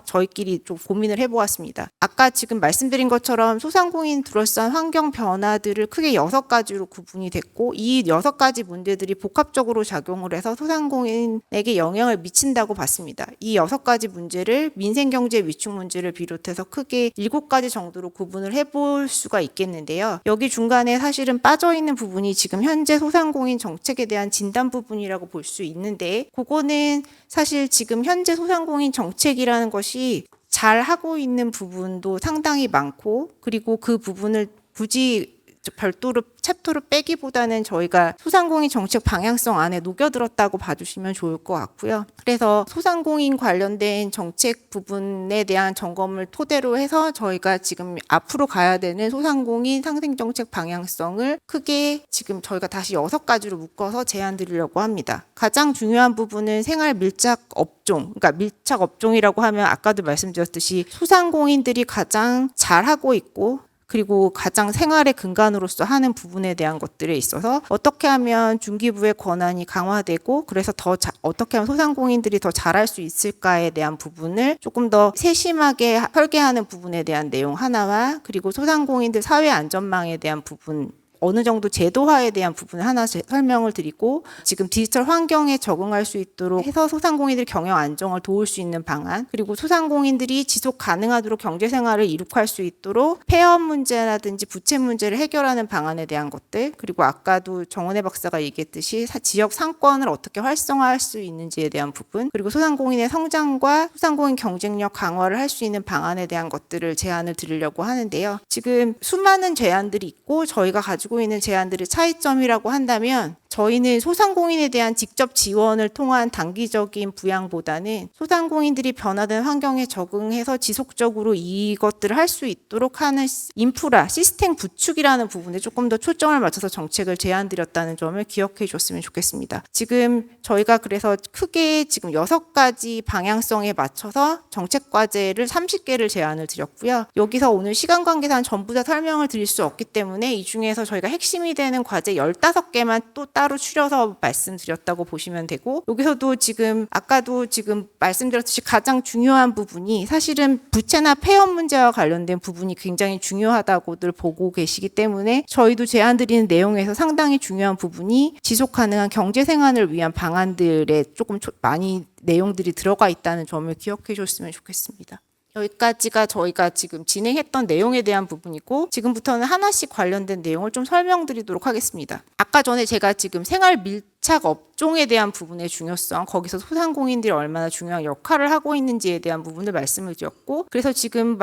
저희끼리 좀 고민을 해보았습니다. 아까 지금 말씀드린 것처럼 소상공인 둘러싼 환경 변화들을 크게 6가지로 구분이 됐고 이 6가지 문제들이 복합적으로 작용을 해서 소상공인에게 영향을 미친다고 봤습니다. 이 6가지 문제를 민생경제 위축 문제를 비롯해서 크게 7가지 정도로 구분을 해볼 수가 있겠는데요. 여기 중간에 사실은 빠져있는 부분이 지금 현재 소상공인 정책에 대한 진단 부분이라고 볼 수 있는데 그거는 사실 지금 현재 소상공인 정책이라는 것이 잘 하고 있는 부분도 상당히 많고 그리고 그 부분을 굳이 별도로 챕터로 빼기보다는 저희가 소상공인 정책 방향성 안에 녹여들었다고 봐주시면 좋을 것 같고요. 그래서 소상공인 관련된 정책 부분에 대한 점검을 토대로 해서 저희가 지금 앞으로 가야 되는 소상공인 상생정책 방향성을 크게 지금 저희가 다시 6가지로 묶어서 제안 드리려고 합니다. 가장 중요한 부분은 생활 밀착 업종, 그러니까 밀착 업종이라고 하면 아까도 말씀드렸듯이 소상공인들이 가장 잘하고 있고 그리고 가장 생활의 근간으로서 하는 부분에 대한 것들에 있어서 어떻게 하면 중기부의 권한이 강화되고 그래서 어떻게 하면 소상공인들이 더 잘할 수 있을까에 대한 부분을 조금 더 세심하게 설계하는 부분에 대한 내용 하나와 그리고 소상공인들 사회 안전망에 대한 부분 어느 정도 제도화에 대한 부분을 하나 설명을 드리고 지금 디지털 환경에 적응할 수 있도록 해서 소상공인들 경영 안정을 도울 수 있는 방안 그리고 소상공인들이 지속 가능하도록 경제생활을 이룩할 수 있도록 폐업 문제라든지 부채 문제를 해결하는 방안에 대한 것들 그리고 아까도 정은혜 박사가 얘기했듯이 지역 상권을 어떻게 활성화할 수 있는지에 대한 부분 그리고 소상공인의 성장과 소상공인 경쟁력 강화를 할 수 있는 방안에 대한 것들을 제안을 드리려고 하는데요. 지금 수많은 제안들이 있고 저희가 가지고 있는 제안들의 차이점이라고 한다면 저희는 소상공인에 대한 직접 지원을 통한 단기적인 부양보다는 소상공인들이 변화된 환경에 적응해서 지속적으로 이것들을 할 수 있도록 하는 인프라, 시스템 구축이라는 부분에 조금 더 초점을 맞춰서 정책을 제안드렸다는 점을 기억해 줬으면 좋겠습니다. 지금 저희가 그래서 크게 지금 6가지 방향성에 맞춰서 정책 과제를 30개를 제안을 드렸고요. 여기서 오늘 시간 관계상 전부 다 설명을 드릴 수 없기 때문에 이 중에서 저희가 핵심이 되는 과제 15개만 또 따로 추려서 말씀드렸다고 보시면 되고, 여기서도 지금 아까도 지금 말씀드렸듯이 가장 중요한 부분이 사실은 부채나 폐업 문제와 관련된 부분이 굉장히 중요하다고들 보고 계시기 때문에 저희도 제안드리는 내용에서 상당히 중요한 부분이 지속 가능한 경제 생활을 위한 방안들에 조금 많이 내용들이 들어가 있다는 점을 기억해 줬으면 좋겠습니다. 여기까지가 저희가 지금 진행했던 내용에 대한 부분이고, 지금부터는 하나씩 관련된 내용을 좀 설명드리도록 하겠습니다. 아까 전에 제가 지금 생활 밀착 업종에 대한 부분의 중요성, 거기서 소상공인들이 얼마나 중요한 역할을 하고 있는지에 대한 부분을 말씀을 드렸고, 그래서 지금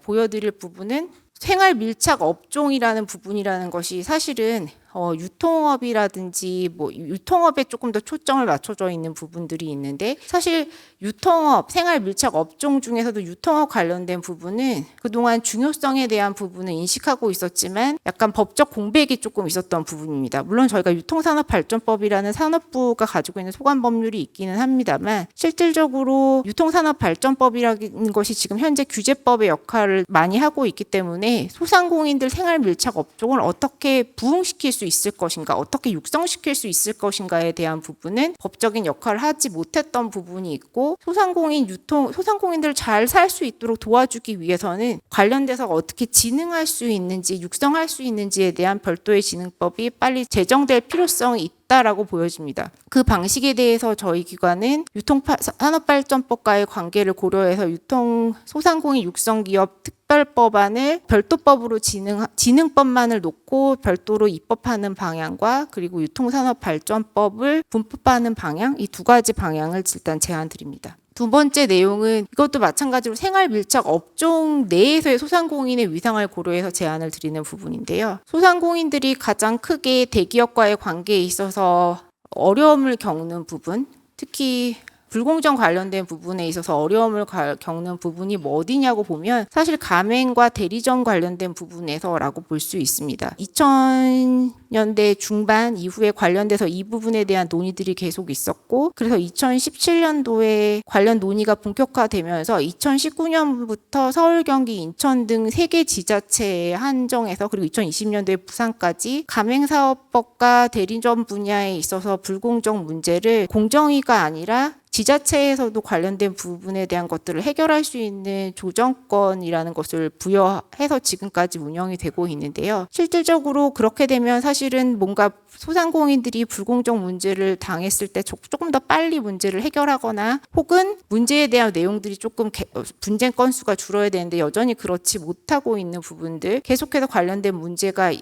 보여드릴 부분은 생활 밀착 업종이라는 부분이라는 것이 사실은 유통업이라든지 뭐 유통업에 조금 더 초점을 맞춰져 있는 부분들이 있는데, 사실 유통업, 생활 밀착 업종 중에서도 유통업 관련된 부분은 그동안 중요성에 대한 부분을 인식하고 있었지만 약간 법적 공백이 조금 있었던 부분입니다. 물론 저희가 유통산업발전법이라는 산업부가 가지고 있는 소관 법률이 있기는 합니다만, 실질적으로 유통산업발전법이라는 것이 지금 현재 규제법의 역할을 많이 하고 있기 때문에 소상공인들 생활 밀착 업종을 어떻게 부흥시킬 수 있을 것인가, 어떻게 육성시킬 수 있을 것인가에 대한 부분은 법적인 역할을 하지 못했던 부분이 있고, 소상공인들 잘 살 수 있도록 도와주기 위해서는 관련돼서 어떻게 진흥할 수 있는지, 육성할 수 있는지에 대한 별도의 진흥법이 빨리 제정될 필요성이 있다라고 보여집니다. 그 방식에 대해서 저희 기관은 유통산업발전법과의 관계를 고려해서 소상공인 육성기업 특별법안을 별도법으로 진흥법만을 놓고 별도로 입법하는 방향과, 그리고 유통산업발전법을 분법하는 방향, 이 2가지 방향을 일단 제안드립니다. 2번째 내용은 이것도 마찬가지로 생활 밀착 업종 내에서의 소상공인의 위상을 고려해서 제안을 드리는 부분인데요. 소상공인들이 가장 크게 대기업과의 관계에 있어서 어려움을 겪는 부분, 특히 불공정 관련된 부분에 있어서 어려움을 겪는 부분이 뭐 어디냐고 보면 사실 가맹과 대리점 관련된 부분에서라고 볼 수 있습니다. 2000년대 중반 이후에 관련돼서 이 부분에 대한 논의들이 계속 있었고, 그래서 2017년도에 관련 논의가 본격화되면서 2019년부터 서울, 경기, 인천 등 3개 지자체에 한정해서, 그리고 2020년도에 부산까지 가맹사업법과 대리점 분야에 있어서 불공정 문제를 공정위가 아니라 지자체에서도 관련된 부분에 대한 것들을 해결할 수 있는 조정권이라는 것을 부여해서 지금까지 운영이 되고 있는데요. 실질적으로 그렇게 되면 사실은 뭔가 소상공인들이 불공정 문제를 당했을 때 조금 더 빨리 문제를 해결하거나, 혹은 문제에 대한 내용들이 조금 분쟁 건수가 줄어야 되는데 여전히 그렇지 못하고 있는 부분들, 계속해서 관련된 문제가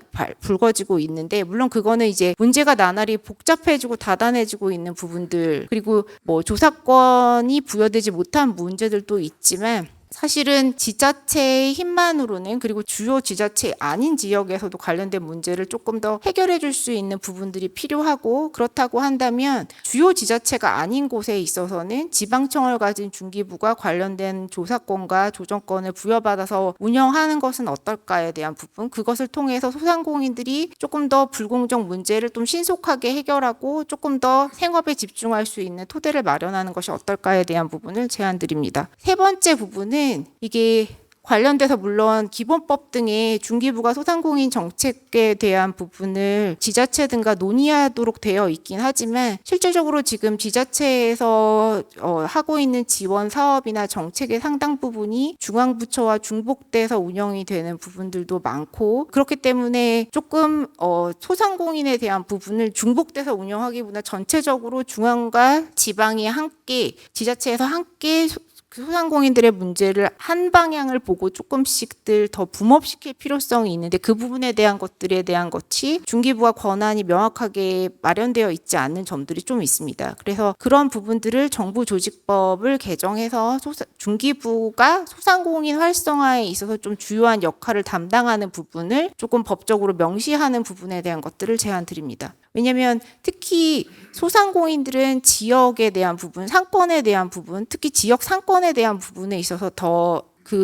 불거지고 있는데, 물론 그거는 이제 문제가 나날이 복잡해지고 다단해지고 있는 부분들, 그리고 뭐 조사권이 부여되지 못한 문제들도 있지만, 사실은 지자체의 힘만으로는, 그리고 주요 지자체 아닌 지역에서도 관련된 문제를 조금 더 해결해 줄 수 있는 부분들이 필요하고, 그렇다고 한다면 주요 지자체가 아닌 곳에 있어서는 지방청을 가진 중기부가 관련된 조사권과 조정권을 부여받아서 운영하는 것은 어떨까에 대한 부분, 그것을 통해서 소상공인들이 조금 더 불공정 문제를 좀 신속하게 해결하고 조금 더 생업에 집중할 수 있는 토대를 마련하는 것이 어떨까에 대한 부분을 제안드립니다. 3번째 부분은 이게 관련돼서 물론 기본법 등의 중기부가 소상공인 정책에 대한 부분을 지자체 등과 논의하도록 되어 있긴 하지만, 실질적으로 지금 지자체에서 하고 있는 지원 사업이나 정책의 상당 부분이 중앙부처와 중복돼서 운영이 되는 부분들도 많고, 그렇기 때문에 조금 소상공인에 대한 부분을 중복돼서 운영하기보다 전체적으로 중앙과 지방이 함께, 지자체에서 함께 소상공인들의 문제를 한 방향을 보고 조금씩들 더 붐업시킬 필요성이 있는데 그 부분에 대한 것들에 대한 것이 중기부와 권한이 명확하게 마련되어 있지 않는 점들이 좀 있습니다. 그래서 그런 부분들을 정부조직법을 개정해서 중기부가 소상공인 활성화에 있어서 좀 주요한 역할을 담당하는 부분을 조금 법적으로 명시하는 부분에 대한 것들을 제안드립니다. 왜냐하면 특히 소상공인들은 지역에 대한 부분, 상권에 대한 부분, 특히 지역 상권에 대한 부분에 있어서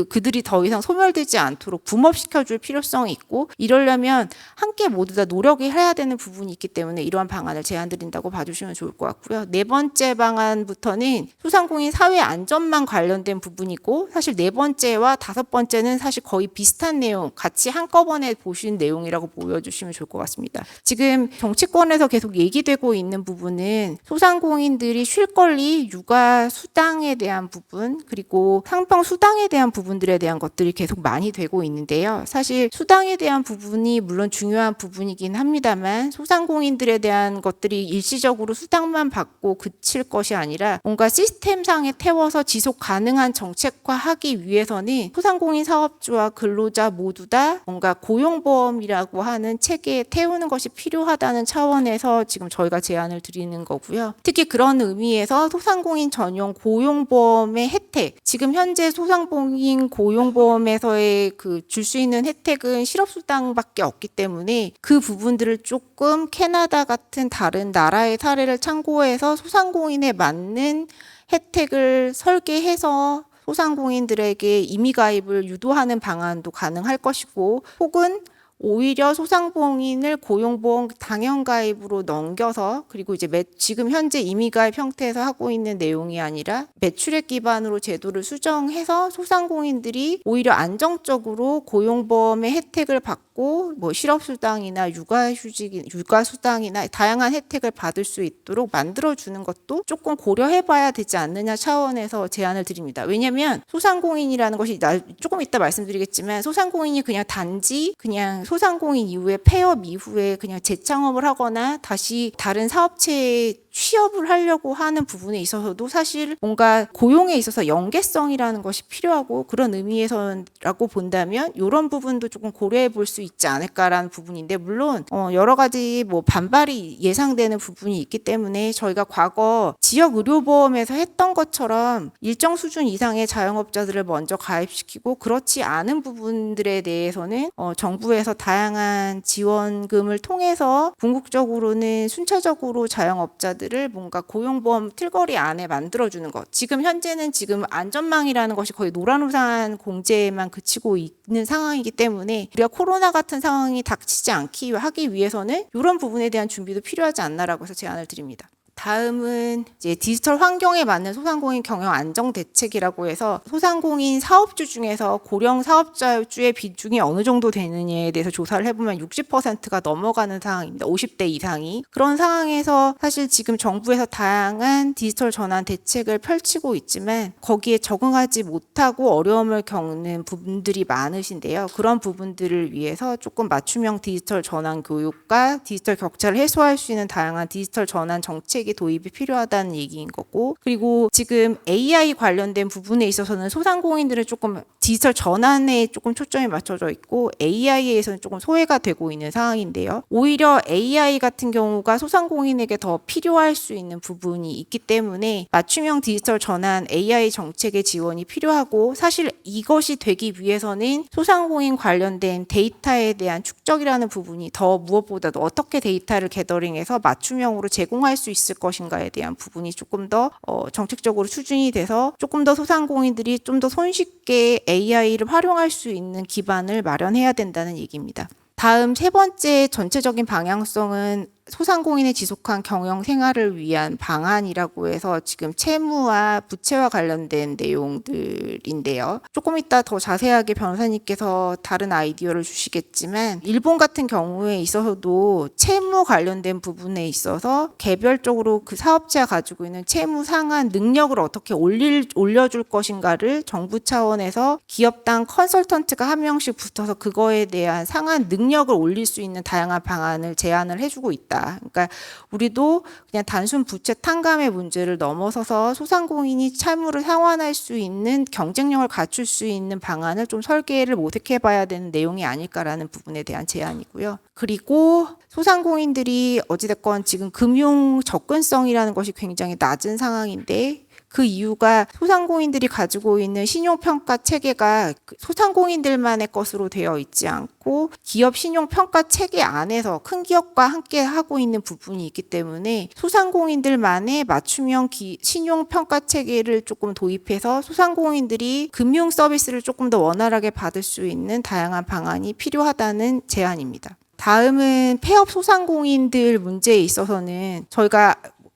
그들이 더 이상 소멸되지 않도록 붐업시켜줄 필요성이 있고, 이러려면 함께 모두 다 노력해야 되는 부분이 있기 때문에 이러한 방안을 제안드린다고 봐주시면 좋을 것 같고요. 네 번째 방안부터는 소상공인 사회 안전망 관련된 부분이고, 사실 네 번째와 다섯 번째는 사실 거의 비슷한 내용, 같이 한꺼번에 보신 내용이라고 보여주시면 좋을 것 같습니다. 지금 정치권에서 계속 얘기되고 있는 부분은 소상공인들이 쉴 권리, 육아 수당에 대한 부분, 그리고 상병 수당에 대한 부분들에 대한 것들이 계속 많이 되고 있는데요. 사실 수당에 대한 부분이 물론 중요한 부분이긴 합니다만, 소상공인들에 대한 것들이 일시적으로 수당만 받고 그칠 것이 아니라 뭔가 시스템상에 태워서 지속 가능한 정책화하기 위해서는 소상공인 사업주와 근로자 모두 다 뭔가 고용보험이라고 하는 체계에 태우는 것이 필요하다는 차원에서 지금 저희가 제안을 드리는 거고요. 특히 그런 의미에서 소상공인 전용 고용보험의 혜택, 지금 현재 소상공인 고용보험에서의 줄 수 있는 혜택은 실업수당밖에 없기 때문에 그 부분들을 조금 캐나다 같은 다른 나라의 사례를 참고해서 소상공인에 맞는 혜택을 설계해서 소상공인들에게 임의가입을 유도하는 방안도 가능할 것이고, 혹은 오히려 소상공인을 고용보험 당연가입으로 넘겨서, 그리고 이제 지금 현재 임의가입 형태에서 하고 있는 내용이 아니라 매출액 기반으로 제도를 수정해서 소상공인들이 오히려 안정적으로 고용보험의 혜택을 받고 뭐 실업수당이나 육아수당이나 다양한 혜택을 받을 수 있도록 만들어주는 것도 조금 고려해봐야 되지 않느냐 차원에서 제안을 드립니다. 왜냐하면 소상공인이라는 것이 조금 이따 말씀드리겠지만, 소상공인이 그냥 단지 그냥 소상공인 이후에 폐업 이후에 그냥 재창업을 하거나 다시 다른 사업체에 취업을 하려고 하는 부분에 있어서도 사실 뭔가 고용에 있어서 연계성이라는 것이 필요하고, 그런 의미에서라고 본다면 이런 부분도 조금 고려해 볼 수 있지 않을까라는 부분인데, 물론 여러 가지 뭐 반발이 예상되는 부분이 있기 때문에 저희가 과거 지역 의료보험에서 했던 것처럼 일정 수준 이상의 자영업자들을 먼저 가입시키고, 그렇지 않은 부분들에 대해서는 정부에서 다양한 지원금을 통해서 궁극적으로는 순차적으로 자영업자들을 뭔가 고용보험 틀거리 안에 만들어주는 것. 지금 현재는 지금 안전망이라는 것이 거의 노란우산 공제에만 그치고 있는 상황이기 때문에 우리가 코로나 같은 상황이 닥치지 않기 하기 위해서는 이런 부분에 대한 준비도 필요하지 않나라고 해서 제안을 드립니다. 다음은 이제 디지털 환경에 맞는 소상공인 경영 안정 대책이라고 해서 소상공인 사업주 중에서 고령 사업자주의 비중이 어느 정도 되느냐에 대해서 조사를 해보면 60%가 넘어가는 상황입니다. 50대 이상이. 그런 상황에서 사실 지금 정부에서 다양한 디지털 전환 대책을 펼치고 있지만 거기에 적응하지 못하고 어려움을 겪는 부분들이 많으신데요. 그런 부분들을 위해서 조금 맞춤형 디지털 전환 교육과 디지털 격차를 해소할 수 있는 다양한 디지털 전환 정책이 도입이 필요하다는 얘기인 거고, 그리고 지금 AI 관련된 부분에 있어서는 소상공인들은 조금 디지털 전환에 조금 초점이 맞춰져 있고 AI에서는 조금 소외가 되고 있는 상황인데요. 오히려 AI 같은 경우가 소상공인에게 더 필요할 수 있는 부분이 있기 때문에 맞춤형 디지털 전환 AI 정책의 지원이 필요하고, 사실 이것이 되기 위해서는 소상공인 관련된 데이터에 대한 축적이라는 부분이 더 무엇보다도 어떻게 데이터를 게더링해서 맞춤형으로 제공할 수 있을 것인가에 대한 부분이 조금 더 정책적으로 추진이 돼서 조금 더 소상공인들이 좀 더 손쉽게 AI를 활용할 수 있는 기반을 마련해야 된다는 얘기입니다. 다음 세 번째 전체적인 방향성은 소상공인의 지속한 경영 생활을 위한 방안이라고 해서 지금 채무와 부채와 관련된 내용들인데요. 조금 이따 더 자세하게 변호사님께서 다른 아이디어를 주시겠지만, 일본 같은 경우에 있어서도 채무 관련된 부분에 있어서 개별적으로 그 사업체가 가지고 있는 채무 상한 능력을 어떻게 올려줄 것인가를 정부 차원에서 기업당 컨설턴트가 한 명씩 붙어서 그거에 대한 상한 능력을 올릴 수 있는 다양한 방안을 제안을 해주고 있다. 된다. 그러니까 우리도 그냥 단순 부채 탕감의 문제를 넘어서서 소상공인이 채무를 상환할 수 있는 경쟁력을 갖출 수 있는 방안을 좀 설계를 모색해 봐야 되는 내용이 아닐까라는 부분에 대한 제안이고요. 그리고 소상공인들이 어찌됐건 지금 금융 접근성이라는 것이 굉장히 낮은 상황인데 그 이유가 소상공인들이 가지고 있는 신용평가 체계가 소상공인들만의 것으로 되어 있지 않고 기업 신용평가 체계 안에서 큰 기업과 함께 하고 있는 부분이 있기 때문에 소상공인들만의 맞춤형 신용평가 체계를 조금 도입해서 소상공인들이 금융 서비스를 조금 더 원활하게 받을 수 있는 다양한 방안이 필요하다는 제안입니다. 다음은 폐업 소상공인들 문제에 있어서는 저희가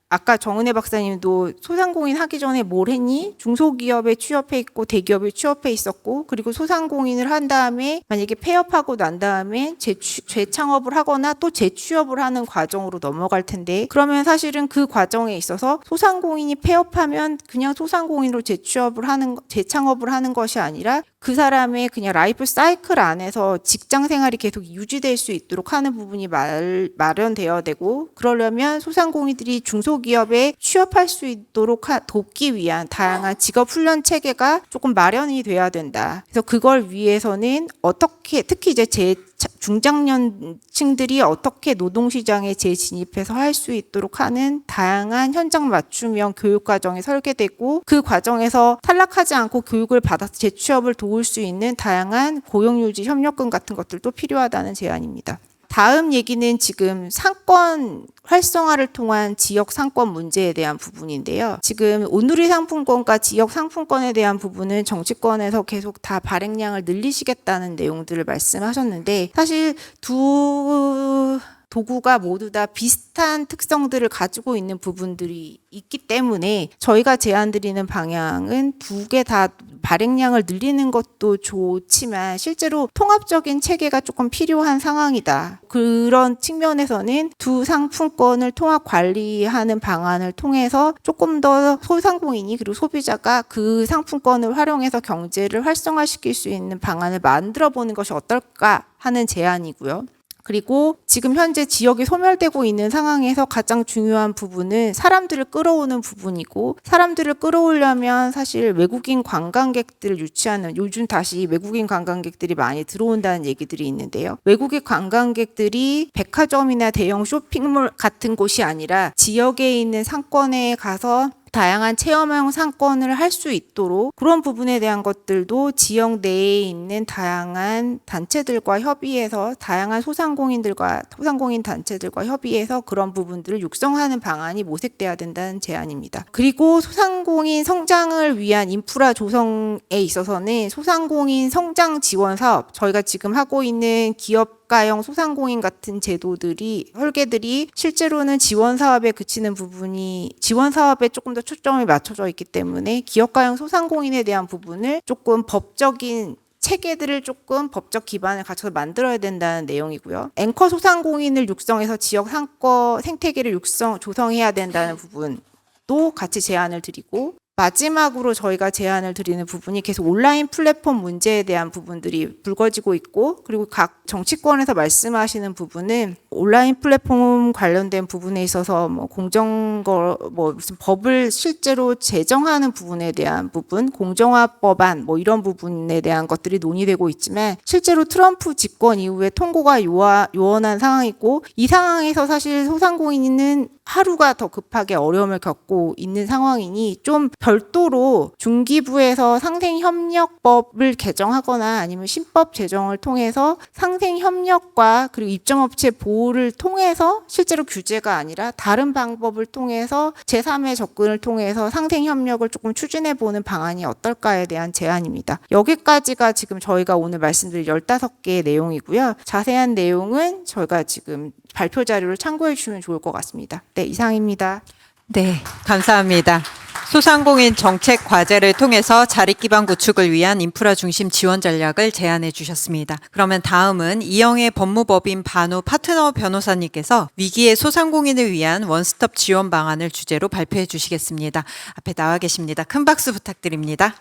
아까 정은혜 박사님도 소상공인 하기 전에 뭘 했니? 중소기업에 취업해 있고 대기업에 취업해 있었고 그리고 소상공인을 한 다음에 만약에 폐업하고 난 다음에 재창업을 하거나 또 재취업을 하는 과정으로 넘어갈 텐데 그러면 사실은 그 과정에 있어서 소상공인이 폐업하면 그냥 소상공인으로 재창업을 하는 것이 아니라 그 사람의 그냥 라이프 사이클 안에서 직장 생활이 계속 유지될 수 있도록 하는 부분이 마련되어야 되고 그러려면 소상공인들이 중소기업에 취업할 수 있도록 돕기 위한 다양한 직업훈련 체계가 조금 마련이 돼야 된다. 그래서 그걸 위해서는 어떻게 특히 이제 중장년층들이 어떻게 노동시장에 재진입해서 할 수 있도록 하는 다양한 현장 맞춤형 교육 과정이 설계되고 그 과정에서 탈락하지 않고 교육을 받아서 재취업을 도울 수 있는 다양한 고용유지 협력금 같은 것들도 필요하다는 제안입니다. 다음 얘기는 지금 상권 활성화를 통한 지역 상권 문제에 대한 부분인데요. 지금 온누리 상품권과 지역 상품권에 대한 부분은 정치권에서 계속 다 발행량을 늘리시겠다는 내용들을 말씀하셨는데 사실 두 도구가 모두 다 비슷한 특성들을 가지고 있는 부분들이 있기 때문에 저희가 제안드리는 방향은 두 개 다 발행량을 늘리는 것도 좋지만 실제로 통합적인 체계가 조금 필요한 상황이다. 그런 측면에서는 두 상품권을 통합 관리하는 방안을 통해서 조금 더 소상공인이 그리고 소비자가 그 상품권을 활용해서 경제를 활성화시킬 수 있는 방안을 만들어 보는 것이 어떨까 하는 제안이고요. 그리고 지금 현재 지역이 소멸되고 있는 상황에서 가장 중요한 부분은 사람들을 끌어오는 부분이고 사람들을 끌어오려면 사실 외국인 관광객들을 유치하는 요즘 다시 외국인 관광객들이 많이 들어온다는 얘기들이 있는데요. 외국인 관광객들이 백화점이나 대형 쇼핑몰 같은 곳이 아니라 지역에 있는 상권에 가서 다양한 체험형 상권을 할 수 있도록 그런 부분에 대한 것들도 지역 내에 있는 다양한 단체들과 협의해서 다양한 소상공인 단체들과 협의해서 그런 부분들을 육성하는 방안이 모색돼야 된다는 제안입니다. 그리고 소상공인 성장을 위한 인프라 조성에 있어서는 소상공인 성장 지원 사업 저희가 지금 하고 있는 기업가형 소상공인 같은 제도들이 설계들이 실제로는 지원 사업에 그치는 부분이 지원 사업에 조금 더 초점이 맞춰져 있기 때문에 기업가형 소상공인에 대한 부분을 조금 법적인 체계들을 조금 법적 기반을 갖춰서 만들어야 된다는 내용이고요. 앵커 소상공인을 육성해서 지역 상권 생태계를 조성해야 된다는 부분도 같이 제안을 드리고 마지막으로 저희가 제안을 드리는 부분이 계속 온라인 플랫폼 문제에 대한 부분들이 불거지고 있고 그리고 각 정치권에서 말씀하시는 부분은 온라인 플랫폼 관련된 부분에 있어서 무슨 법을 실제로 제정하는 부분에 대한 부분, 공정화 법안 이런 부분에 대한 것들이 논의되고 있지만 실제로 트럼프 집권 이후에 통고가 요원한 상황이고 이 상황에서 사실 소상공인은 하루가 더 급하게 어려움을 겪고 있는 상황이니 좀 별도로 중기부에서 상생협력법을 개정하거나 아니면 신법 제정을 통해서 상생협력과 그리고 입점업체 보호를 통해서 실제로 규제가 아니라 다른 방법을 통해서 제3의 접근을 통해서 상생협력을 조금 추진해보는 방안이 어떨까에 대한 제안입니다. 여기까지가 지금 저희가 오늘 말씀드릴 15개의 내용이고요. 자세한 내용은 저희가 지금 발표 자료를 참고해 주시면 좋을 것 같습니다. 네, 이상입니다. 네, 감사합니다. 소상공인 정책 과제를 통해서 자립 기반 구축을 위한 인프라 중심 지원 전략을 제안해 주셨습니다. 그러면 다음은 이영애 법무법인 반우 파트너 변호사님께서 위기의 소상공인을 위한 원스톱 지원 방안을 주제로 발표해 주시겠습니다. 앞에 나와 계십니다. 큰 박수 부탁드립니다.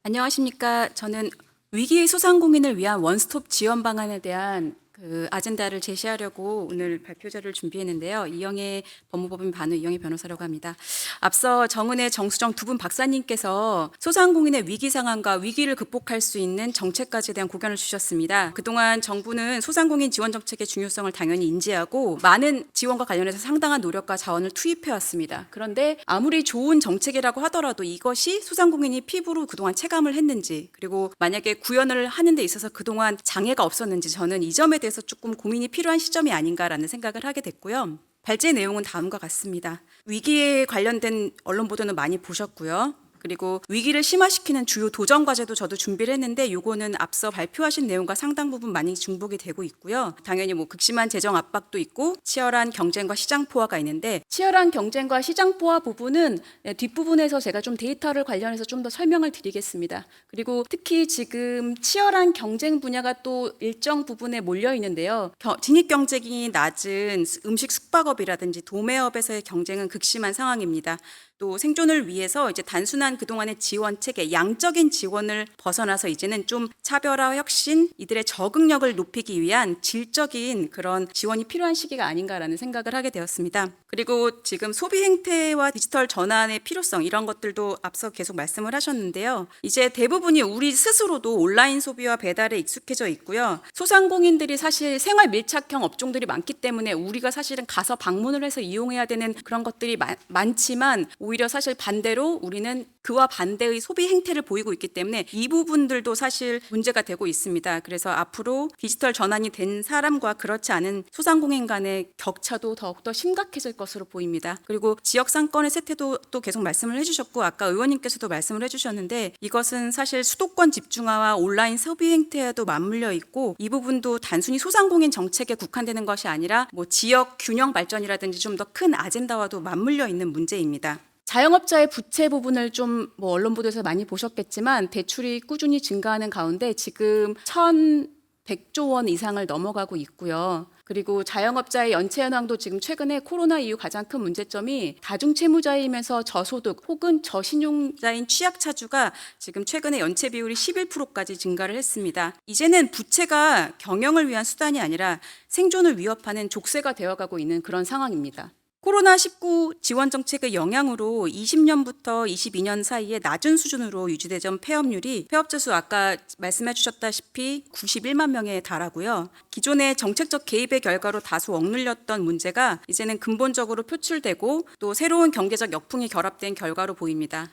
안녕하십니까. 저는 위기의 소상공인을 위한 원스톱 지원 방안에 대한 그 아젠다를 제시하려고 오늘 발표자를 준비했는데요. 이영애 법무법인 반우 이영애 변호사라고 합니다. 앞서 정은혜, 정수정 두 분 박사님께서 소상공인의 위기 상황과 위기를 극복할 수 있는 정책까지에 대한 고견을 주셨습니다. 그동안 정부는 소상공인 지원 정책의 중요성을 당연히 인지하고 많은 지원과 관련해서 상당한 노력과 자원을 투입해 왔습니다. 그런데 아무리 좋은 정책이라고 하더라도 이것이 소상공인이 피부로 그동안 체감을 했는지, 그리고 만약에 구현을 하는 데 있어서 그동안 장애가 없었는지, 저는 이 점에 대해서 조금 고민이 필요한 시점이 아닌가라는 생각을 하게 됐고요. 발제 내용은 다음과 같습니다. 위기에 관련된 언론 보도는 많이 보셨고요. 그리고 위기를 심화시키는 주요 도전 과제도 저도 준비를 했는데 요거는 앞서 발표하신 내용과 상당 부분 많이 중복이 되고 있고요. 당연히 뭐 극심한 재정 압박도 있고 치열한 경쟁과 시장 포화가 있는데, 치열한 경쟁과 시장 포화 부분은 뒷부분에서 제가 좀 데이터를 관련해서 좀 더 설명을 드리겠습니다. 그리고 특히 지금 치열한 경쟁 분야가 또 일정 부분에 몰려 있는데요. 진입 경쟁이 낮은 음식 숙박업이라든지 도매업에서의 경쟁은 극심한 상황입니다. 또 생존을 위해서 이제 단순한 그동안의 지원 체계, 양적인 지원을 벗어나서 이제는 좀 차별화, 혁신, 이들의 적응력을 높이기 위한 질적인 그런 지원이 필요한 시기가 아닌가라는 생각을 하게 되었습니다. 그리고 지금 소비 행태와 디지털 전환의 필요성, 이런 것들도 앞서 계속 말씀을 하셨는데요. 이제 대부분이 우리 스스로도 온라인 소비와 배달에 익숙해져 있고요. 소상공인들이 사실 생활 밀착형 업종들이 많기 때문에 우리가 사실은 가서 방문을 해서 이용해야 되는 그런 것들이 많지만, 오히려 사실 반대로 우리는 그와 반대의 소비 행태를 보이고 있기 때문에 이 부분들도 사실 문제가 되고 있습니다. 그래서 앞으로 디지털 전환이 된 사람과 그렇지 않은 소상공인 간의 격차도 더욱더 심각해질 것으로 보입니다. 그리고 지역 상권의 쇠퇴도 또 계속 말씀을 해주셨고, 아까 의원님께서도 말씀을 해주셨는데, 이것은 사실 수도권 집중화와 온라인 소비 행태에도 맞물려 있고, 이 부분도 단순히 소상공인 정책에 국한되는 것이 아니라 뭐 지역 균형 발전이라든지 좀 더 큰 아젠다와도 맞물려 있는 문제입니다. 자영업자의 부채 부분을 좀 뭐 언론 보도에서 많이 보셨겠지만, 대출이 꾸준히 증가하는 가운데 지금 1,100조 원 이상을 넘어가고 있고요. 그리고 자영업자의 연체 현황도 지금 최근에 코로나 이후 가장 큰 문제점이 다중채무자이면서 저소득 혹은 저신용자인 취약차주가 지금 최근에 연체 비율이 11%까지 증가를 했습니다. 이제는 부채가 경영을 위한 수단이 아니라 생존을 위협하는 족쇄가 되어가고 있는 그런 상황입니다. 코로나19 지원 정책의 영향으로 20년부터 22년 사이에 낮은 수준으로 유지되던 폐업률이, 폐업자 수 아까 말씀해 주셨다시피 91만 명에 달하고요. 기존의 정책적 개입의 결과로 다소 억눌렸던 문제가 이제는 근본적으로 표출되고 또 새로운 경제적 역풍이 결합된 결과로 보입니다.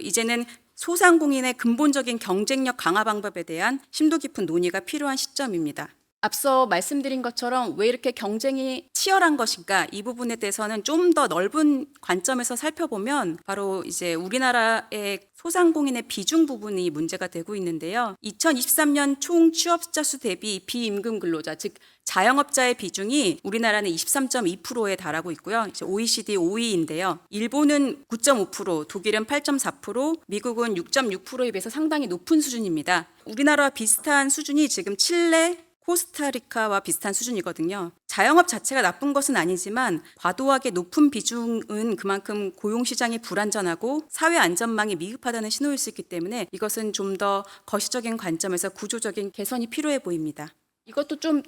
이제는 소상공인의 근본적인 경쟁력 강화 방법에 대한 심도 깊은 논의가 필요한 시점입니다. 앞서 말씀드린 것처럼 왜 이렇게 경쟁이 치열한 것인가, 이 부분에 대해서는 좀 더 넓은 관점에서 살펴보면 바로 이제 우리나라의 소상공인의 비중 부분이 문제가 되고 있는데요. 2023년 총 취업자 수 대비 비임금 근로자, 즉 자영업자의 비중이 우리나라는 23.2%에 달하고 있고요. 이제 OECD 5위인데요. 일본은 9.5%, 독일은 8.4%, 미국은 6.6%에 비해서 상당히 높은 수준입니다. 우리나라와 비슷한 수준이 지금 칠레, 코스타리카와 비슷한 수준이거든요. 자영업 자체가 나쁜 것은 아니지만 과도하게 높은 비중은 그만큼 고용시장이 불안전하고 사회 안전망이 미흡하다는 신호일 수 있기 때문에 이것은 좀 더 거시적인 관점에서 구조적인 개선이 필요해 보입니다. 이것도 좀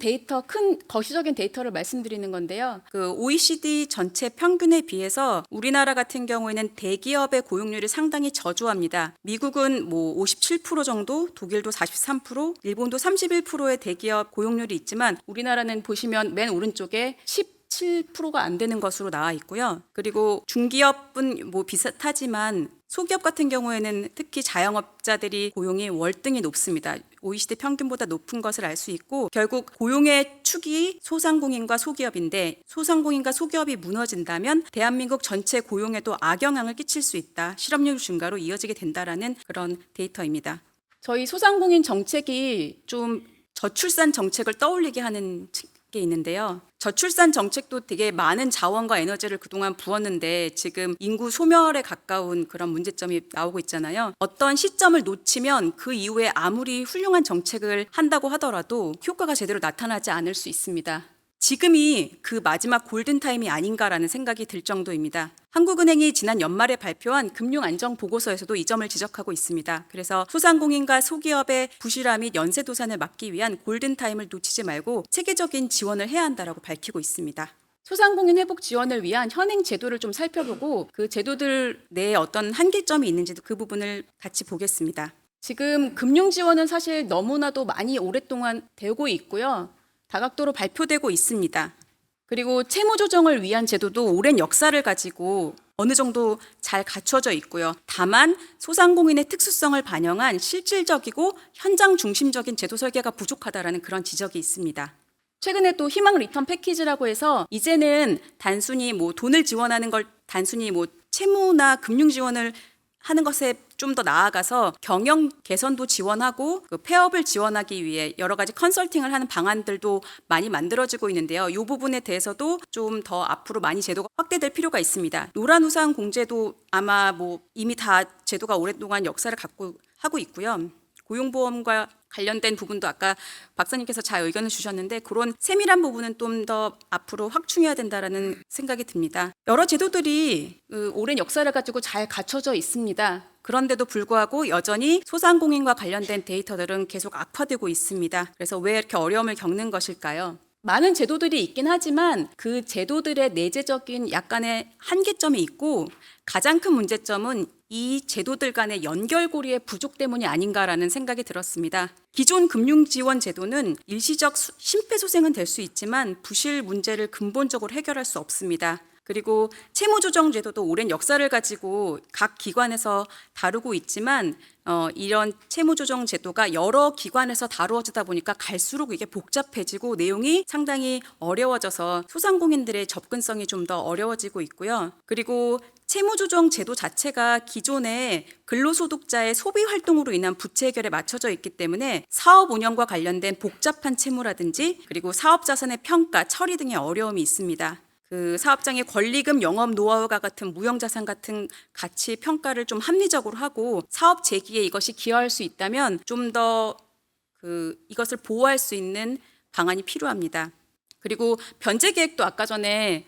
큰 거시적인 데이터를 말씀드리는 건데요. OECD 전체 평균에 비해서 우리나라 같은 경우에는 대기업의 고용률이 상당히 저조합니다. 미국은 뭐 57% 정도, 독일도 43%, 일본도 31%의 대기업 고용률이 있지만 우리나라는 보시면 맨 오른쪽에 17%가 안 되는 것으로 나와 있고요. 그리고 중기업은 뭐 비슷하지만 소기업 같은 경우에는 특히 자영업자들이 고용이 월등히 높습니다. OECD 평균보다 높은 것을 알 수 있고, 결국 고용의 축이 소상공인과 소기업인데 소상공인과 소기업이 무너진다면 대한민국 전체 고용에도 악영향을 끼칠 수 있다. 실업률 증가로 이어지게 된다라는 그런 데이터입니다. 저희 소상공인 정책이 좀 저출산 정책을 떠올리게 하는 게 있는데요. 저출산 정책도 되게 많은 자원과 에너지를 그동안 부었는데 지금 인구 소멸에 가까운 그런 문제점이 나오고 있잖아요. 어떤 시점을 놓치면 그 이후에 아무리 훌륭한 정책을 한다고 하더라도 효과가 제대로 나타나지 않을 수 있습니다. 지금이 그 마지막 골든타임이 아닌가라는 생각이 들 정도입니다. 한국은행이 지난 연말에 발표한 금융안정보고서에서도 이 점을 지적하고 있습니다. 그래서 소상공인과 소기업의 부실화 및 연쇄도산을 막기 위한 골든타임을 놓치지 말고 체계적인 지원을 해야 한다라고 밝히고 있습니다. 소상공인 회복 지원을 위한 현행 제도를 좀 살펴보고 그 제도들 내에 어떤 한계점이 있는지도 그 부분을 같이 보겠습니다. 지금 금융 지원은 사실 너무나도 많이 오랫동안 되고 있고요. 다각도로 발표되고 있습니다. 그리고 채무 조정을 위한 제도도 오랜 역사를 가지고 어느 정도 잘 갖춰져 있고요. 다만 소상공인의 특수성을 반영한 실질적이고 현장 중심적인 제도 설계가 부족하다라는 그런 지적이 있습니다. 최근에 또 희망 리턴 패키지라고 해서 이제는 단순히 뭐 돈을 지원하는 걸 단순히 뭐 채무나 금융 지원을 하는 것에 좀 더 나아가서 경영 개선도 지원하고 그 폐업을 지원하기 위해 여러 가지 컨설팅을 하는 방안들도 많이 만들어지고 있는데요. 이 부분에 대해서도 좀 더 앞으로 많이 제도가 확대될 필요가 있습니다. 노란우산 공제도 아마 뭐 이미 다 제도가 오랫동안 역사를 갖고 하고 있고요. 고용보험과 관련된 부분도 아까 박사님께서 잘 의견을 주셨는데 그런 세밀한 부분은 좀 더 앞으로 확충해야 된다라는 생각이 듭니다. 여러 제도들이 오랜 역사를 가지고 잘 갖춰져 있습니다. 그런데도 불구하고 여전히 소상공인과 관련된 데이터들은 계속 악화되고 있습니다. 그래서 왜 이렇게 어려움을 겪는 것일까요? 많은 제도들이 있긴 하지만 그 제도들의 내재적인 약간의 한계점이 있고 가장 큰 문제점은 이 제도들 간의 연결고리의 부족 때문이 아닌가라는 생각이 들었습니다. 기존 금융지원 제도는 일시적 심폐소생은 될 수 있지만 부실 문제를 근본적으로 해결할 수 없습니다. 그리고 채무조정제도도 오랜 역사를 가지고 각 기관에서 다루고 있지만 이런 채무조정제도가 여러 기관에서 다루어지다 보니까 갈수록 이게 복잡해지고 내용이 상당히 어려워져서 소상공인들의 접근성이 좀 더 어려워지고 있고요. 그리고 채무조정 제도 자체가 기존의 근로소득자의 소비 활동으로 인한 부채 해결에 맞춰져 있기 때문에 사업 운영과 관련된 복잡한 채무라든지 그리고 사업 자산의 평가, 처리 등의 어려움이 있습니다. 그 사업장의 권리금, 영업 노하우가 같은 무형자산 같은 가치 평가를 좀 합리적으로 하고 사업 재기에 이것이 기여할 수 있다면 좀 더 이것을 보호할 수 있는 방안이 필요합니다. 그리고 변제 계획도 아까 전에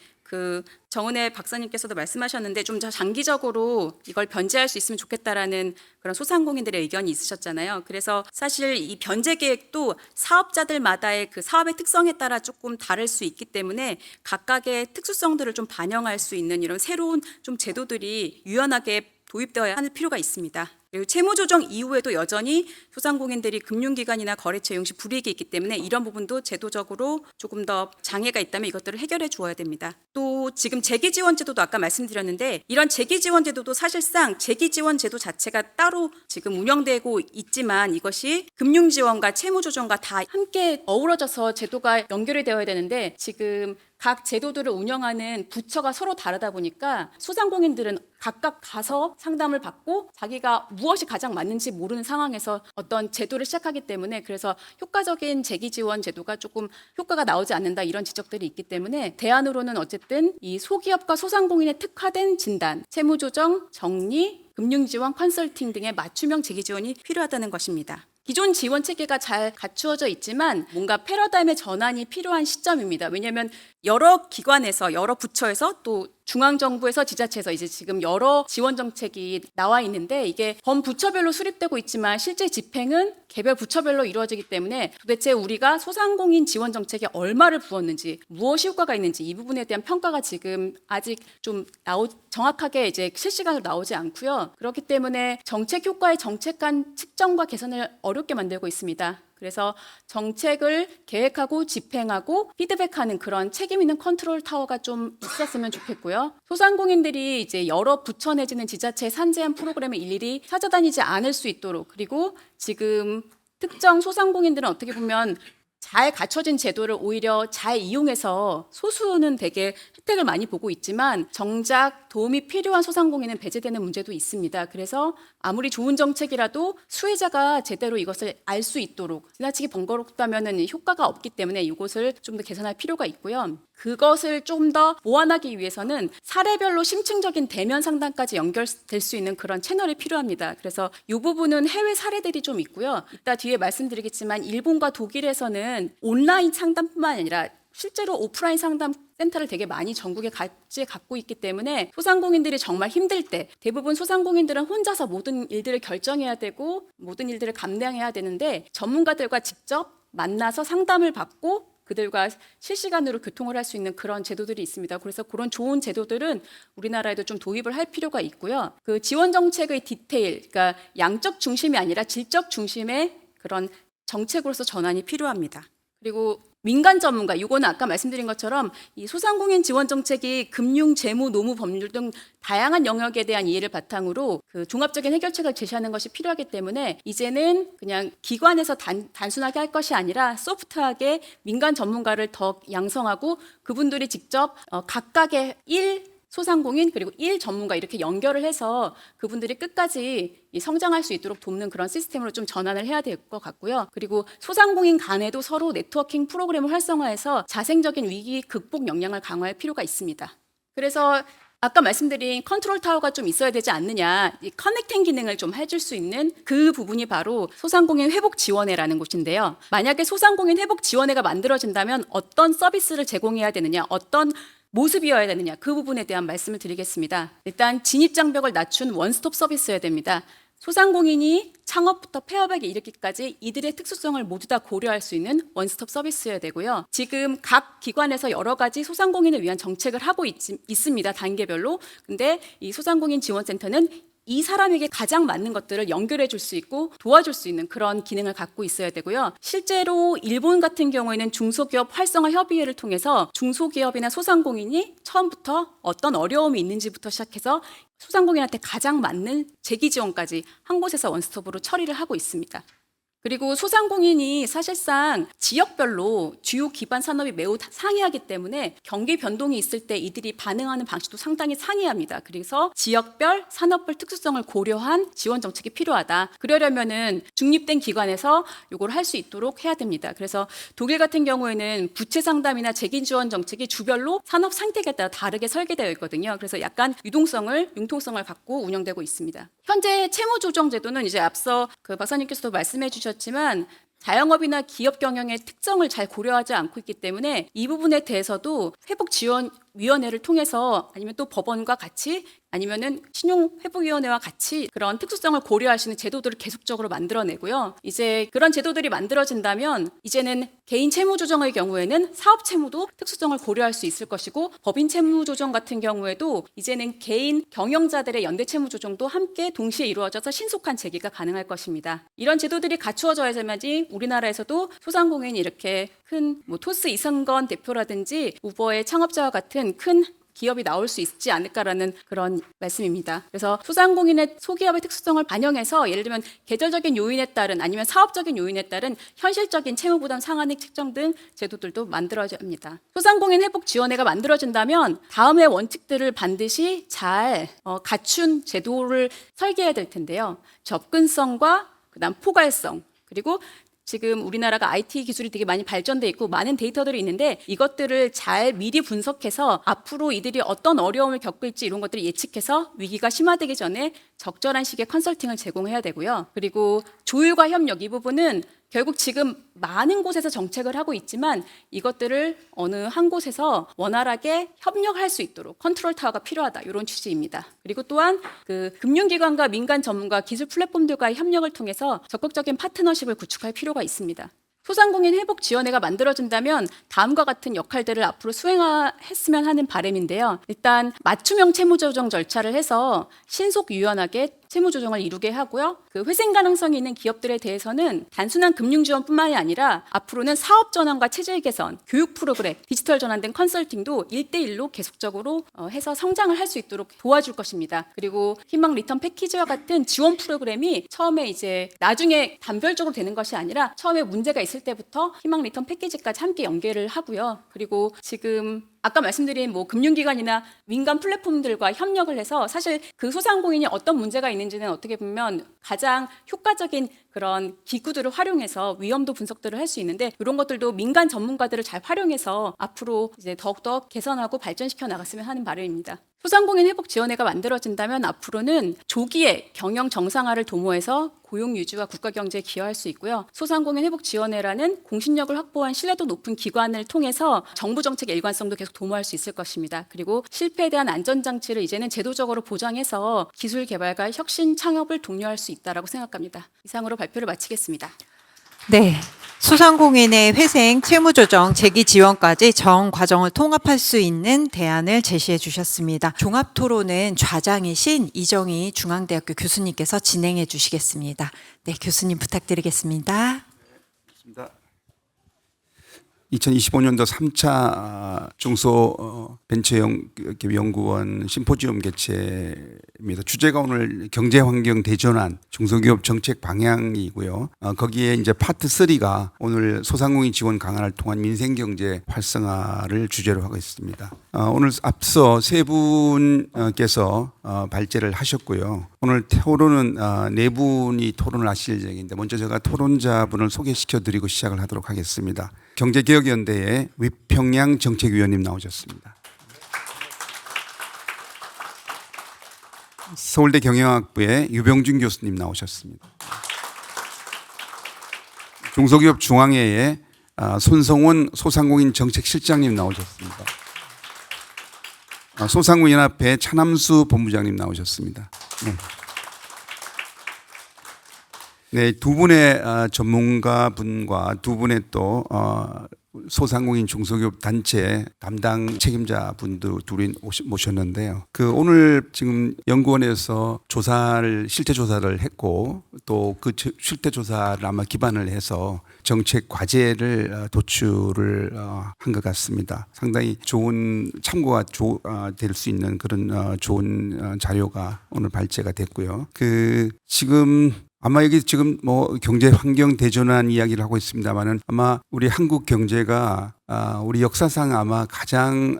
정은혜 박사님께서도 말씀하셨는데 좀 더 장기적으로 이걸 변제할 수 있으면 좋겠다라는 그런 소상공인들의 의견이 있으셨잖아요. 그래서 사실 이 변제 계획도 사업자들마다의 그 사업의 특성에 따라 조금 다를 수 있기 때문에 각각의 특수성들을 좀 반영할 수 있는 이런 새로운 좀 제도들이 유연하게 도입되어야 할 필요가 있습니다. 그리고 채무조정 이후에도 여전히 소상공인들이 금융기관이나 거래처 이용 시 불이익이 있기 때문에 이런 부분도 제도적으로 조금 더 장애가 있다면 이것들을 해결해 주어야 됩니다. 또 지금 재기지원제도도 아까 말씀드렸는데 이런 재기지원제도도 사실상 재기지원제도 자체가 따로 지금 운영되고 있지만 이것이 금융지원과 채무조정과 다 함께 어우러져서 제도가 연결이 되어야 되는데 지금 각 제도들을 운영하는 부처가 서로 다르다 보니까 소상공인들은 각각 가서 상담을 받고 자기가 무엇이 가장 맞는지 모르는 상황에서 어떤 제도를 시작하기 때문에 그래서 효과적인 재기지원 제도가 조금 효과가 나오지 않는다 이런 지적들이 있기 때문에 대안으로는 어쨌든 이 소기업과 소상공인에 특화된 진단, 채무조정, 정리, 금융지원, 컨설팅 등의 맞춤형 재기지원이 필요하다는 것입니다. 기존 지원 체계가 잘 갖추어져 있지만 뭔가 패러다임의 전환이 필요한 시점입니다. 왜냐하면 여러 기관에서 여러 부처에서 또 중앙정부에서 지자체에서 이제 지금 여러 지원 정책이 나와 있는데 이게 범부처별로 수립되고 있지만 실제 집행은 개별 부처별로 이루어지기 때문에 도대체 우리가 소상공인 지원 정책에 얼마를 부었는지 무엇이 효과가 있는지 이 부분에 대한 평가가 지금 아직 좀 정확하게 이제 실시간으로 나오지 않고요. 그렇기 때문에 정책 효과의 정책간 측정과 개선을 어렵게 만들고 있습니다. 그래서 정책을 계획하고 집행하고 피드백하는 그런 책임 있는 컨트롤 타워가 좀 있었으면 좋겠고요. 소상공인들이 이제 여러 부처 내지는 지자체의 산재한 프로그램을 일일이 찾아다니지 않을 수 있도록 그리고 지금 특정 소상공인들은 어떻게 보면 잘 갖춰진 제도를 오히려 잘 이용해서 소수는 되게 혜택을 많이 보고 있지만 정작 도움이 필요한 소상공인은 배제되는 문제도 있습니다. 그래서 아무리 좋은 정책이라도 수혜자가 제대로 이것을 알 수 있도록 지나치게 번거롭다면 효과가 없기 때문에 이것을 좀 더 개선할 필요가 있고요. 그것을 좀 더 보완하기 위해서는 사례별로 심층적인 대면 상담까지 연결될 수 있는 그런 채널이 필요합니다. 그래서 이 부분은 해외 사례들이 좀 있고요. 이따 뒤에 말씀드리겠지만 일본과 독일에서는 온라인 상담뿐만 아니라 실제로 오프라인 상담 센터를 되게 많이 전국에 같이 갖고 있기 때문에 소상공인들이 정말 힘들 때 대부분 소상공인들은 혼자서 모든 일들을 결정해야 되고 모든 일들을 감당해야 되는데 전문가들과 직접 만나서 상담을 받고 그들과 실시간으로 교통을 할 수 있는 그런 제도들이 있습니다. 그래서 그런 좋은 제도들은 우리나라에도 좀 도입을 할 필요가 있고요. 그 지원 정책의 디테일, 그러니까 양적 중심이 아니라 질적 중심의 그런 정책으로서 전환이 필요합니다. 그리고 민간 전문가, 이거는 아까 말씀드린 것처럼 이 소상공인 지원 정책이 금융, 재무, 노무, 법률 등 다양한 영역에 대한 이해를 바탕으로 그 종합적인 해결책을 제시하는 것이 필요하기 때문에 이제는 그냥 기관에서 단순하게 할 것이 아니라 소프트하게 민간 전문가를 더 양성하고 그분들이 직접 각각의 소상공인 그리고 전문가 이렇게 연결을 해서 그분들이 끝까지 성장할 수 있도록 돕는 그런 시스템으로 좀 전환을 해야 될 것 같고요. 그리고 소상공인 간에도 서로 네트워킹 프로그램을 활성화해서 자생적인 위기 극복 역량을 강화할 필요가 있습니다. 그래서 아까 말씀드린 컨트롤 타워가 좀 있어야 되지 않느냐, 이 커넥팅 기능을 좀 해줄 수 있는 그 부분이 바로 소상공인 회복 지원회라는 곳인데요. 만약에 소상공인 회복 지원회가 만들어진다면 어떤 서비스를 제공해야 되느냐, 어떤 모습이어야 되느냐, 그 부분에 대한 말씀을 드리겠습니다. 일단 진입장벽을 낮춘 원스톱 서비스여야 됩니다. 소상공인이 창업부터 폐업에 이르기까지 이들의 특수성을 모두 다 고려할 수 있는 원스톱 서비스여야 되고요. 지금 각 기관에서 여러 가지 소상공인을 위한 정책을 하고 있습니다. 단계별로. 근데 이 소상공인 지원센터는 이 사람에게 가장 맞는 것들을 연결해 줄 수 있고 도와줄 수 있는 그런 기능을 갖고 있어야 되고요. 실제로 일본 같은 경우에는 중소기업 활성화 협의회를 통해서 중소기업이나 소상공인이 처음부터 어떤 어려움이 있는지부터 시작해서 소상공인한테 가장 맞는 재기 지원까지 한 곳에서 원스톱으로 처리를 하고 있습니다. 그리고 소상공인이 사실상 지역별로 주요 기반 산업이 매우 상이하기 때문에 경기 변동이 있을 때 이들이 반응하는 방식도 상당히 상이합니다. 그래서 지역별, 산업별 특수성을 고려한 지원 정책이 필요하다. 그러려면은 중립된 기관에서 이걸 할 수 있도록 해야 됩니다. 그래서 독일 같은 경우에는 부채 상담이나 재기 지원 정책이 주별로 산업 상태에 따라 다르게 설계되어 있거든요. 그래서 약간 융통성을 갖고 운영되고 있습니다. 현재 채무 조정 제도는 이제 앞서 그 박사님께서도 말씀해 주셨지만 자영업이나 기업 경영의 특성을 잘 고려하지 않고 있기 때문에 이 부분에 대해서도 회복지원위원회를 통해서 아니면 또 법원과 같이 아니면은 신용회복위원회와 같이 그런 특수성을 고려할 수 있는 제도들을 계속적으로 만들어내고요. 이제 그런 제도들이 만들어진다면 이제는 개인 채무 조정의 경우에는 사업 채무도 특수성을 고려할 수 있을 것이고 법인 채무 조정 같은 경우에도 이제는 개인 경영자들의 연대 채무 조정도 함께 동시에 이루어져서 신속한 재기가 가능할 것입니다. 이런 제도들이 갖추어져야지만이 우리나라에서도 소상공인이 이렇게 큰 토스 이성건 대표라든지 우버의 창업자와 같은 큰 기업이 나올 수 있지 않을까라는 그런 말씀입니다. 그래서 소상공인의 소기업의 특수성을 반영해서 예를 들면 계절적인 요인에 따른 아니면 사업적인 요인에 따른 현실적인 채무부담 상한액 책정 등 제도들도 만들어져야 합니다. 소상공인 회복 지원회가 만들어진다면 다음의 원칙들을 반드시 잘 갖춘 제도를 설계해야 될 텐데요. 접근성과 그다음 포괄성 그리고 지금 우리나라가 IT 기술이 되게 많이 발전돼 있고 많은 데이터들이 있는데 이것들을 잘 미리 분석해서 앞으로 이들이 어떤 어려움을 겪을지 이런 것들을 예측해서 위기가 심화되기 전에 적절한 시기에 컨설팅을 제공해야 되고요. 그리고 조율과 협력 이 부분은 결국 지금 많은 곳에서 정책을 하고 있지만 이것들을 어느 한 곳에서 원활하게 협력할 수 있도록 컨트롤 타워가 필요하다. 이런 취지입니다. 그리고 또한 그 금융기관과 민간 전문가 기술 플랫폼들과의 협력을 통해서 적극적인 파트너십을 구축할 필요가 있습니다. 소상공인 회복 지원회가 만들어진다면 다음과 같은 역할들을 앞으로 수행했으면 하는 바람인데요. 일단 맞춤형 채무조정 절차를 해서 신속 유연하게 채무조정을 이루게 하고요. 그 회생 가능성이 있는 기업들에 대해서는 단순한 금융 지원뿐만이 아니라 앞으로는 사업 전환과 체질 개선, 교육 프로그램, 디지털 전환 등 컨설팅도 1대1로 계속적으로 해서 성장을 할 수 있도록 도와줄 것입니다. 그리고 희망 리턴 패키지와 같은 지원 프로그램이 처음에 이제 나중에 단별적으로 되는 것이 아니라 처음에 문제가 있을 때부터 희망 리턴 패키지까지 함께 연계를 하고요. 그리고 지금 아까 말씀드린 금융기관이나 민간 플랫폼들과 협력을 해서 사실 그 소상공인이 어떤 문제가 있는지는 어떻게 보면 가장 효과적인 그런 기구들을 활용해서 위험도 분석들을 할 수 있는데 이런 것들도 민간 전문가들을 잘 활용해서 앞으로 이제 더욱더 개선하고 발전시켜 나갔으면 하는 바람입니다. 소상공인 회복 지원회가 만들어진다면 앞으로는 조기에 경영 정상화를 도모해서 고용 유지와 국가 경제에 기여할 수 있고요. 소상공인 회복 지원회라는 공신력을 확보한 신뢰도 높은 기관을 통해서 정부 정책의 일관성도 계속 도모할 수 있을 것입니다. 그리고 실패에 대한 안전장치를 이제는 제도적으로 보장해서 기술 개발과 혁신 창업을 독려할 수 있다라고 생각합니다. 이상으로 발표를 마치겠습니다. 네. 소상공인의 회생, 채무조정, 재기 지원까지 전 과정을 통합할 수 있는 대안을 제시해 주셨습니다. 종합토론은 좌장이신 이정희 중앙대학교 교수님께서 진행해 주시겠습니다. 네, 교수님 부탁드리겠습니다. 2025년도 3차 중소벤처연구원 심포지엄 개최입니다. 주제가 오늘 경제환경 대전환 중소기업 정책 방향이고요. 거기에 이제 파트 3가 오늘 소상공인 지원 강화를 통한 민생경제 활성화를 주제로 하고 있습니다. 오늘 앞서 세 분께서 발제를 하셨고요. 오늘 토론은 네 분이 토론을 하실 예정인데 먼저 제가 토론자분을 소개시켜드리고 시작을 하도록 하겠습니다. 경제개혁연대의 위평양 정책위원님 나오셨습니다. 서울대 경영학부의 유병준 교수님 나오셨습니다. 중소기업 중앙회의 손성원 소상공인 정책실장님 나오셨습니다. 소상공인연합회 차남수 본부장님 나오셨습니다. 네, 두 분의 전문가 분과 두 분의 또 소상공인 중소기업 단체 담당 책임자 분도 둘이 모셨는데요. 오늘 지금 연구원에서 실태 조사를 했고 또 그 실태 조사를 아마 기반을 해서 정책 과제를 도출을 한 것 같습니다. 상당히 좋은 참고가 될 수 있는 그런 좋은 자료가 오늘 발제가 됐고요. 지금 아마 여기 지금 경제 환경 대전환 이야기를 하고 있습니다만은 아마 우리 한국 경제가 우리 역사상 아마 가장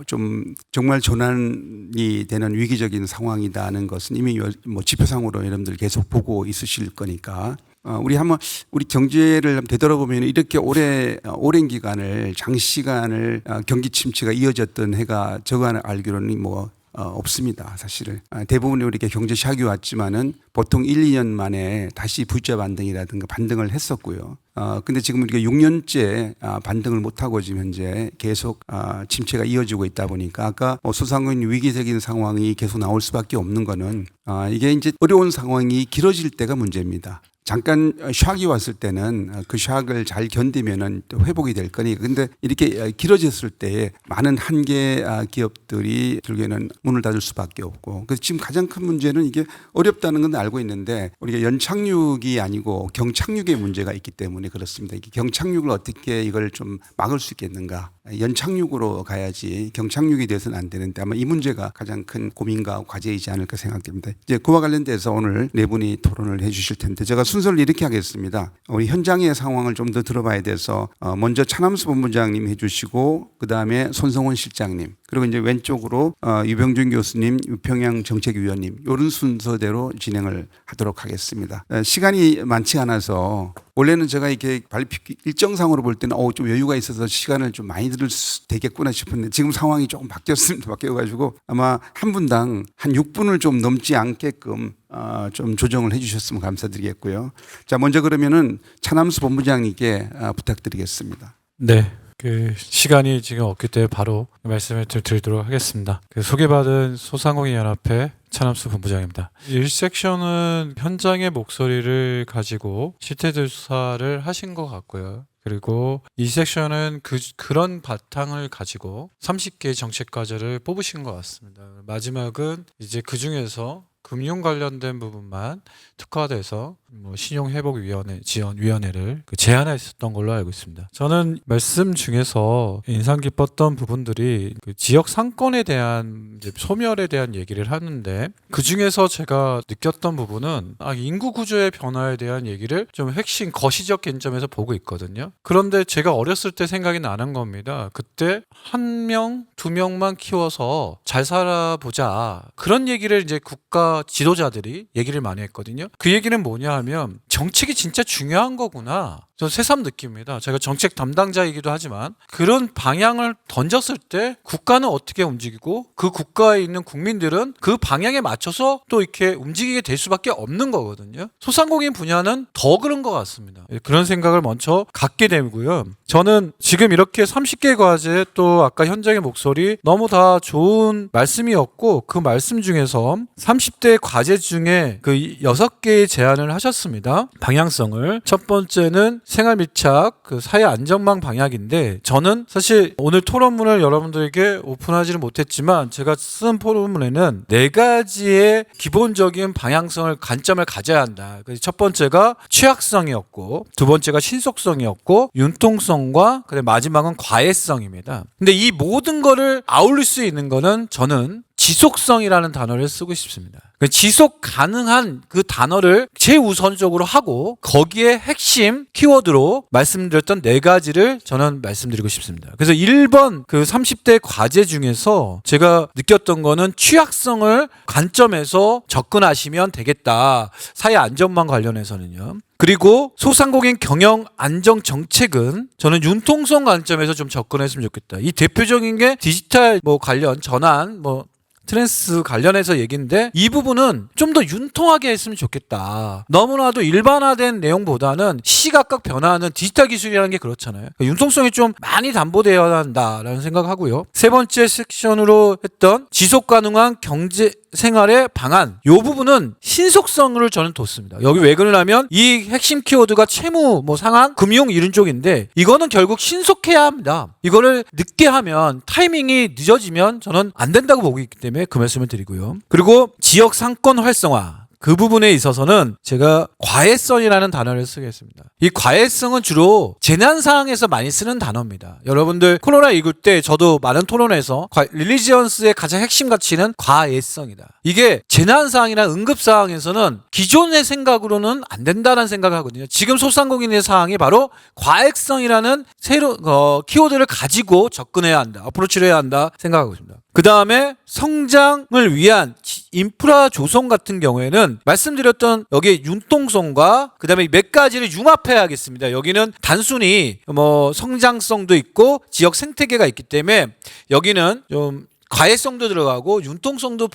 좀 정말 전환이 되는 위기적인 상황이다는 것은 이미 지표상으로 여러분들 계속 보고 있으실 거니까 우리 경제를 되돌아보면 이렇게 오랜 기간을 장시간을 경기 침체가 이어졌던 해가 저가 알기로는 없습니다. 사실은 대부분 이렇게 경제 샥이 왔지만은 보통 1, 2년 만에 다시 V자 반등이라든가 반등을 했었고요. 근데 지금 우리가 6년째 반등을 못하고 지금 현재 계속 침체가 이어지고 있다 보니까 아까 소상공인 위기적인 상황이 계속 나올 수밖에 없는 거는 이게 이제 어려운 상황이 길어질 때가 문제입니다. 잠깐 샥이 왔을 때는 그 샥을 잘 견디면은 또 회복이 될 거니. 근데 이렇게 길어졌을 때 많은 한계 기업들이 결국에는 문을 닫을 수밖에 없고. 그래서 지금 가장 큰 문제는 이게 어렵다는 건 알고 있는데 우리가 연착륙이 아니고 경착륙의 문제가 있기 때문에 그렇습니다. 이게 경착륙을 어떻게 이걸 좀 막을 수 있겠는가. 연착륙으로 가야지 경착륙이 돼서는 안 되는데 아마 이 문제가 가장 큰 고민과 과제이지 않을까 생각됩니다. 이제 그와 관련돼서 오늘 네 분이 토론을 해 주실 텐데 제가 순서를 이렇게 하겠습니다. 우리 현장의 상황을 좀 더 들어봐야 돼서 먼저 차남수 본부장님 해주시고 그 다음에 손성원 실장님 그리고 이제 왼쪽으로 유병준 교수님, 유평양 정책위원님 이런 순서대로 진행을 하도록 하겠습니다. 시간이 많지 않아서 원래는 제가 이렇게 발표 일정상으로 볼 때는 좀 여유가 있어서 시간을 좀 많이 들을 수 되겠구나 싶었는데 지금 상황이 조금 바뀌어가지고 아마 한 분당 한 6분을 좀 넘지 않게끔 좀 조정을 해주셨으면 감사드리겠고요. 자, 먼저 그러면은 차남수 본부장님께 부탁드리겠습니다. 네. 시간이 지금 없기 때문에 바로 말씀을 드리도록 하겠습니다. 소개받은 소상공인연합회 차남수 본부장입니다. 1섹션은 현장의 목소리를 가지고 실태조사를 하신 것 같고요. 그리고 이 섹션은 그런 바탕을 가지고 30개의 정책 과제를 뽑으신 것 같습니다. 마지막은 이제 그 중에서 금융 관련된 부분만 특화돼서 신용회복위원회 지원위원회를 제안했었던 걸로 알고 있습니다. 저는 말씀 중에서 인상 깊었던 부분들이 지역 상권에 대한 소멸에 대한 얘기를 하는데 그 중에서 제가 느꼈던 부분은 인구 구조의 변화에 대한 얘기를 좀 핵심 거시적 관점에서 보고 있거든요. 그런데 제가 어렸을 때 생각이 나는 겁니다. 그때 1명, 2명만 키워서 잘 살아보자 그런 얘기를 이제 국가 지도자들이 얘기를 많이 했거든요. 그 얘기는 뭐냐 하면 정책이 진짜 중요한 거구나. 저 새삼 느낍니다. 제가 정책 담당자이기도 하지만 그런 방향을 던졌을 때 국가는 어떻게 움직이고 그 국가에 있는 국민들은 그 방향에 맞춰서 또 이렇게 움직이게 될 수밖에 없는 거거든요. 소상공인 분야는 더 그런 것 같습니다. 그런 생각을 먼저 갖게 되고요. 저는 지금 이렇게 30개 과제 또 아까 현장의 목소리 너무 다 좋은 말씀이었고 그 말씀 중에서 30대 과제 중에 그 6개의 제안을 하셨습니다. 방향성을. 첫 번째는 생활 밀착 그 사회 안전망 방향인데 저는 사실 오늘 토론문을 여러분들에게 오픈하지는 못했지만 제가 쓴 토론문에는 4가지의 기본적인 방향성을 관점을 가져야 한다. 그래서 첫 번째가 취약성이었고 두 번째가 신속성이었고 융통성과 그다음에 마지막은 과외성입니다. 근데 이 모든 거를 아울릴 수 있는 거는 저는 지속성이라는 단어를 쓰고 싶습니다. 지속 가능한 그 단어를 최우선적으로 하고 거기에 핵심 키워드로 말씀드렸던 4가지를 저는 말씀드리고 싶습니다. 그래서 1번 그 30대 과제 중에서 제가 느꼈던 거는 취약성을 관점에서 접근하시면 되겠다. 사회 안전망 관련해서는요. 그리고 소상공인 경영 안정 정책은 저는 융통성 관점에서 좀 접근했으면 좋겠다. 이 대표적인 게 디지털 관련 전환 트랜스 관련해서 얘기인데 이 부분은 좀 더 융통하게 했으면 좋겠다. 너무나도 일반화된 내용보다는 시각각 변화하는 디지털 기술이라는 게 그렇잖아요. 그러니까 융통성이 좀 많이 담보되어야 한다라는 생각하고요. 세 번째 섹션으로 했던 지속 가능한 경제 생활의 방안 이 부분은 신속성을 저는 뒀습니다. 여기 왜 그러냐면 이 핵심 키워드가 채무 상한 금융 이런 쪽인데 이거는 결국 신속해야 합니다. 이거를 늦게 하면 타이밍이 늦어지면 저는 안 된다고 보고 있기 때문에 그 말씀을 드리고요. 그리고 지역 상권 활성화 그 부분에 있어서는 제가 과외성이라는 단어를 쓰겠습니다. 이 과외성은 주로 재난 상황에서 많이 쓰는 단어입니다. 여러분들 코로나19 때 저도 많은 토론에서 릴리지언스의 가장 핵심 가치는 과외성이다. 이게 재난 상황이나 응급 상황에서는 기존의 생각으로는 안 된다는 생각을 하거든요. 지금 소상공인의 상황이 바로 과외성이라는 새로 키워드를 가지고 접근해야 한다. 어프로치를 해야 한다 생각하고 있습니다. 그 다음에 성장을 위한 인프라 조성 같은 경우에는 말씀드렸던 여기 융통성과 그 다음에 몇 가지를 융합해야겠습니다. 여기는 단순히 성장성도 있고 지역 생태계가 있기 때문에 여기는 좀 과외성도 들어가고 융통성도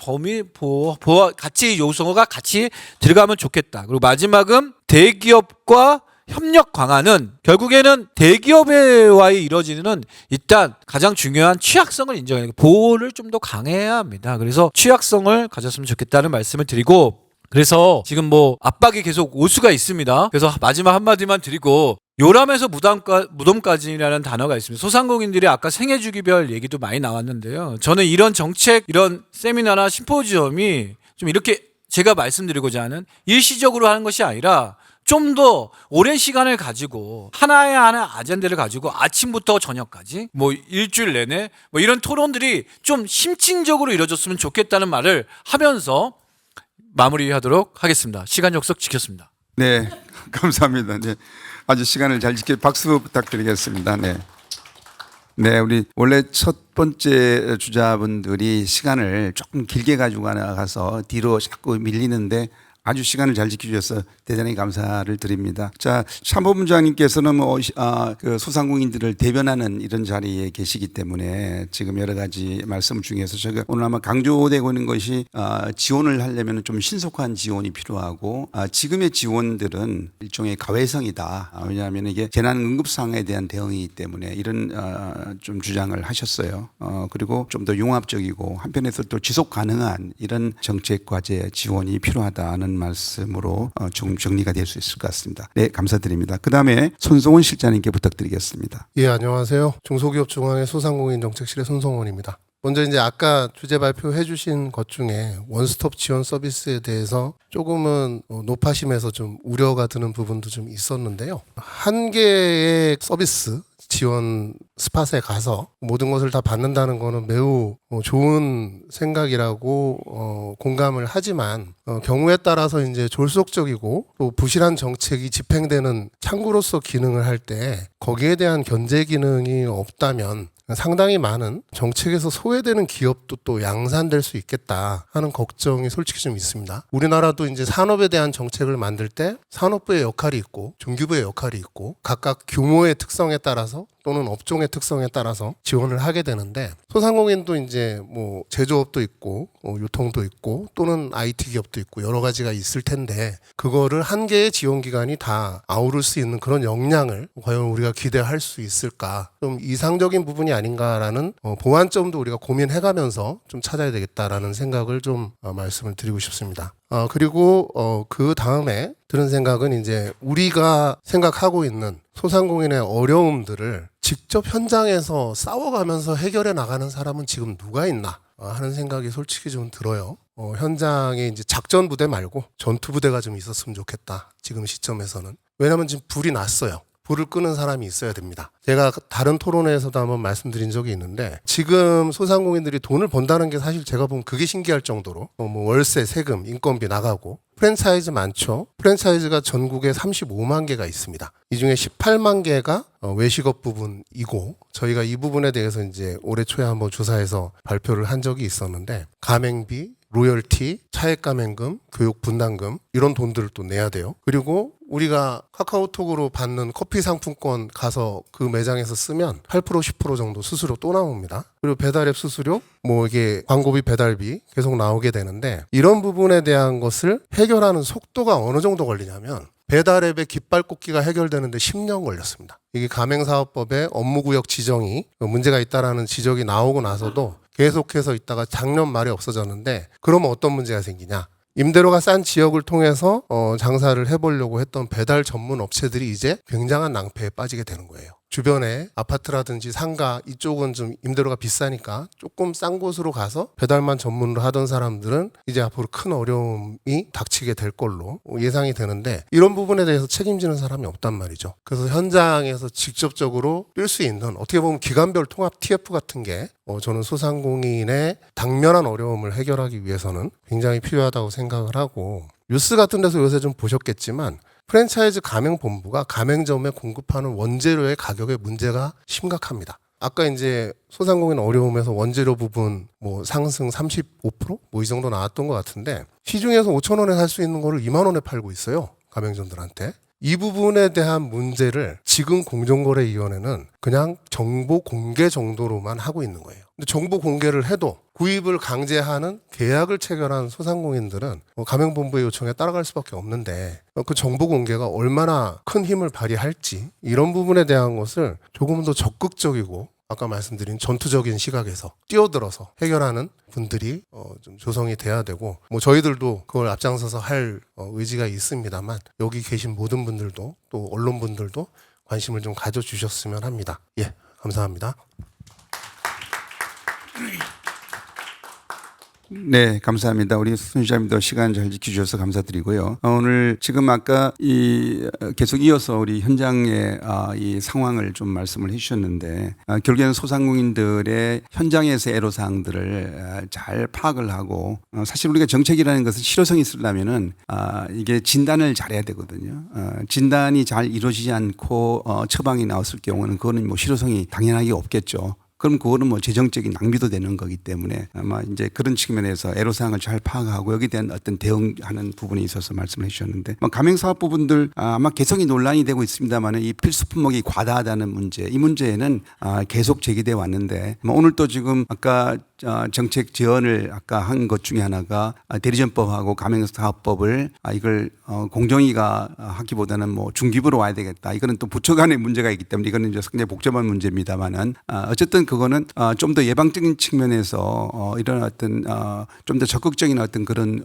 같이 요소가 같이 들어가면 좋겠다. 그리고 마지막은 대기업과 협력 강화는 결국에는 대기업과의 이루어지는 일단 가장 중요한 취약성을 인정하는 보호를 좀 더 강해야 합니다. 그래서 취약성을 가졌으면 좋겠다는 말씀을 드리고 그래서 지금 압박이 계속 올 수가 있습니다. 그래서 마지막 한마디만 드리고 요람에서 무덤까지라는 단어가 있습니다. 소상공인들이 아까 생애주기별 얘기도 많이 나왔는데요. 저는 이런 정책, 이런 세미나나 심포지엄이 좀 이렇게 제가 말씀드리고자 하는 일시적으로 하는 것이 아니라 좀 더 오랜 시간을 가지고 하나의 아젠다를 가지고 아침부터 저녁까지 일주일 내내 이런 토론들이 좀 심층적으로 이루어졌으면 좋겠다는 말을 하면서 마무리하도록 하겠습니다. 시간 약속 지켰습니다. 네, 감사합니다. 네, 아주 시간을 잘 박수 부탁드리겠습니다. 네. 네, 우리 원래 첫 번째 주자분들이 시간을 조금 길게 가지고 나가서 뒤로 자꾸 밀리는데 아주 시간을 잘 지켜주셔서 대단히 감사를 드립니다. 자, 참모본부장님께서는 그 소상공인들을 대변하는 이런 자리에 계시기 때문에 지금 여러 가지 말씀 중에서 제가 오늘 아마 강조되고 있는 것이 지원을 하려면 좀 신속한 지원이 필요하고 지금의 지원들은 일종의 가외성이다. 왜냐하면 이게 재난 응급 상황에 대한 대응이기 때문에 이런 좀 주장을 하셨어요. 그리고 좀 더 융합적이고 한편에서 또 지속 가능한 이런 정책 과제 지원이 필요하다는 말씀으로 좀 정리가 될 수 있을 것 같습니다. 네, 감사드립니다. 그 다음에 손성훈 실장님께 부탁드리겠습니다. 예, 안녕하세요. 중소기업중앙회 소상공인 정책실의 손성훈입니다. 먼저 이제 아까 주제 발표해 주신 것 중에 원스톱 지원 서비스에 대해서 조금은 높아심에서 좀 우려가 드는 부분도 좀 있었는데요. 한 개의 서비스 지원 스팟에 가서 모든 것을 다 받는다는 거는 매우 좋은 생각이라고 공감을 하지만 경우에 따라서 이제 졸속적이고 또 부실한 정책이 집행되는 창구로서 기능을 할 때 거기에 대한 견제 기능이 없다면 상당히 많은 정책에서 소외되는 기업도 또 양산될 수 있겠다 하는 걱정이 솔직히 좀 있습니다. 우리나라도 이제 산업에 대한 정책을 만들 때 산업부의 역할이 있고 중기부의 역할이 있고 각각 규모의 특성에 따라서 또는 업종의 특성에 따라서 지원을 하게 되는데 소상공인도 이제 뭐 제조업도 있고 유통도 있고 또는 IT 기업도 있고 여러 가지가 있을 텐데 그거를 한 개의 지원 기관이 다 아우를 수 있는 그런 역량을 과연 우리가 기대할 수 있을까? 좀 이상적인 부분이 아닌가라는 보완점도 우리가 고민해가면서 좀 찾아야 되겠다라는 생각을 좀 말씀을 드리고 싶습니다. 그리고 그 다음에 드는 생각은 이제 우리가 생각하고 있는 소상공인의 어려움들을 직접 현장에서 싸워가면서 해결해 나가는 사람은 지금 누가 있나 하는 생각이 솔직히 좀 들어요. 현장에 이제 작전 부대 말고 전투 부대가 좀 있었으면 좋겠다. 지금 시점에서는. 왜냐하면 지금 불이 났어요. 불을 끄는 사람이 있어야 됩니다. 제가 다른 토론회에서도 한번 말씀드린 적이 있는데 지금 소상공인들이 돈을 번다는 게 사실 제가 보면 그게 신기할 정도로 뭐 월세, 세금, 인건비 나가고 프랜차이즈 많죠. 프랜차이즈가 전국에 35만 개가 있습니다. 이 중에 18만 개가 외식업 부분이고 저희가 이 부분에 대해서 이제 올해 초에 한번 조사해서 발표를 한 적이 있었는데 가맹비, 로열티, 차액 감행금, 교육 분담금 이런 돈들을 또 내야 돼요. 그리고 우리가 카카오톡으로 받는 커피 상품권 가서 그 매장에서 쓰면 8% 10% 정도 수수료 또 나옵니다. 그리고 배달앱 수수료, 뭐 이게 광고비, 배달비 계속 나오게 되는데 이런 부분에 대한 것을 해결하는 속도가 어느 정도 걸리냐면 배달앱의 깃발 꽂기가 해결되는데 10년 걸렸습니다. 이게 가맹사업법에 업무구역 지정이 문제가 있다라는 지적이 나오고 나서도 계속해서 있다가 작년 말에 없어졌는데 그러면 어떤 문제가 생기냐? 임대료가 싼 지역을 통해서 장사를 해보려고 했던 배달 전문 업체들이 이제 굉장한 낭패에 빠지게 되는 거예요. 주변에 아파트라든지 상가 이쪽은 좀 임대료가 비싸니까 조금 싼 곳으로 가서 배달만 전문으로 하던 사람들은 이제 앞으로 큰 어려움이 닥치게 될 걸로 예상이 되는데 이런 부분에 대해서 책임지는 사람이 없단 말이죠. 그래서 현장에서 직접적으로 뛸 수 있는 어떻게 보면 기관별 통합 TF 같은 게 저는 소상공인의 당면한 어려움을 해결하기 위해서는 굉장히 필요하다고 생각을 하고 뉴스 같은 데서 요새 좀 보셨겠지만 프랜차이즈 가맹본부가 가맹점에 공급하는 원재료의 가격에 문제가 심각합니다. 아까 이제 소상공인 어려움에서 원재료 부분 뭐 상승 35% 뭐 이 정도 나왔던 것 같은데 시중에서 5,000원에 살 수 있는 거를 2만 원에 팔고 있어요. 가맹점들한테. 이 부분에 대한 문제를 지금 공정거래위원회는 그냥 정보 공개 정도로만 하고 있는 거예요. 근데 정보 공개를 해도 구입을 강제하는 계약을 체결한 소상공인들은 가맹본부의 요청에 따라갈 수밖에 없는데 그 정보 공개가 얼마나 큰 힘을 발휘할지 이런 부분에 대한 것을 조금 더 적극적이고 아까 말씀드린 전투적인 시각에서 뛰어들어서 해결하는 분들이 좀 조성이 돼야 되고 뭐 저희들도 그걸 앞장서서 할 의지가 있습니다만 여기 계신 모든 분들도 또 언론분들도 관심을 좀 가져주셨으면 합니다. 예, 감사합니다. 네, 감사합니다. 우리 순시자님도 시간 잘 지켜주셔서 감사드리고요. 오늘 지금 아까 계속 이어서 우리 현장의 이 상황을 좀 말씀을 해주셨는데 결국에는 소상공인들의 현장에서 애로사항들을 잘 파악을 하고 사실 우리가 정책이라는 것은 실효성이 있으려면은 이게 진단을 잘해야 되거든요. 진단이 잘 이루어지지 않고 처방이 나왔을 경우는 그거는 뭐 실효성이 당연하게 없겠죠. 그럼 그거는 뭐 재정적인 낭비도 되는 거기 때문에 아마 이제 그런 측면에서 애로사항을 잘 파악하고 여기에 대한 어떤 대응하는 부분에 있어서 말씀을 해주셨는데 가맹사업 부분들 아마 개성이 논란이 되고 있습니다만 이 필수 품목이 과다하다는 문제 이 문제는 계속 제기돼 왔는데 오늘 또 지금 아까 정책 제언을 아까 한 것 중에 하나가 대리점법하고 가맹사업법을 이걸 공정위가 하기보다는 뭐 중기부로 와야 되겠다. 이거는 또 부처 간의 문제가 있기 때문에 이거는 이제 굉장히 복잡한 문제입니다만은 어쨌든 그거는 좀 더 예방적인 측면에서 이런 어떤 좀 더 적극적인 어떤 그런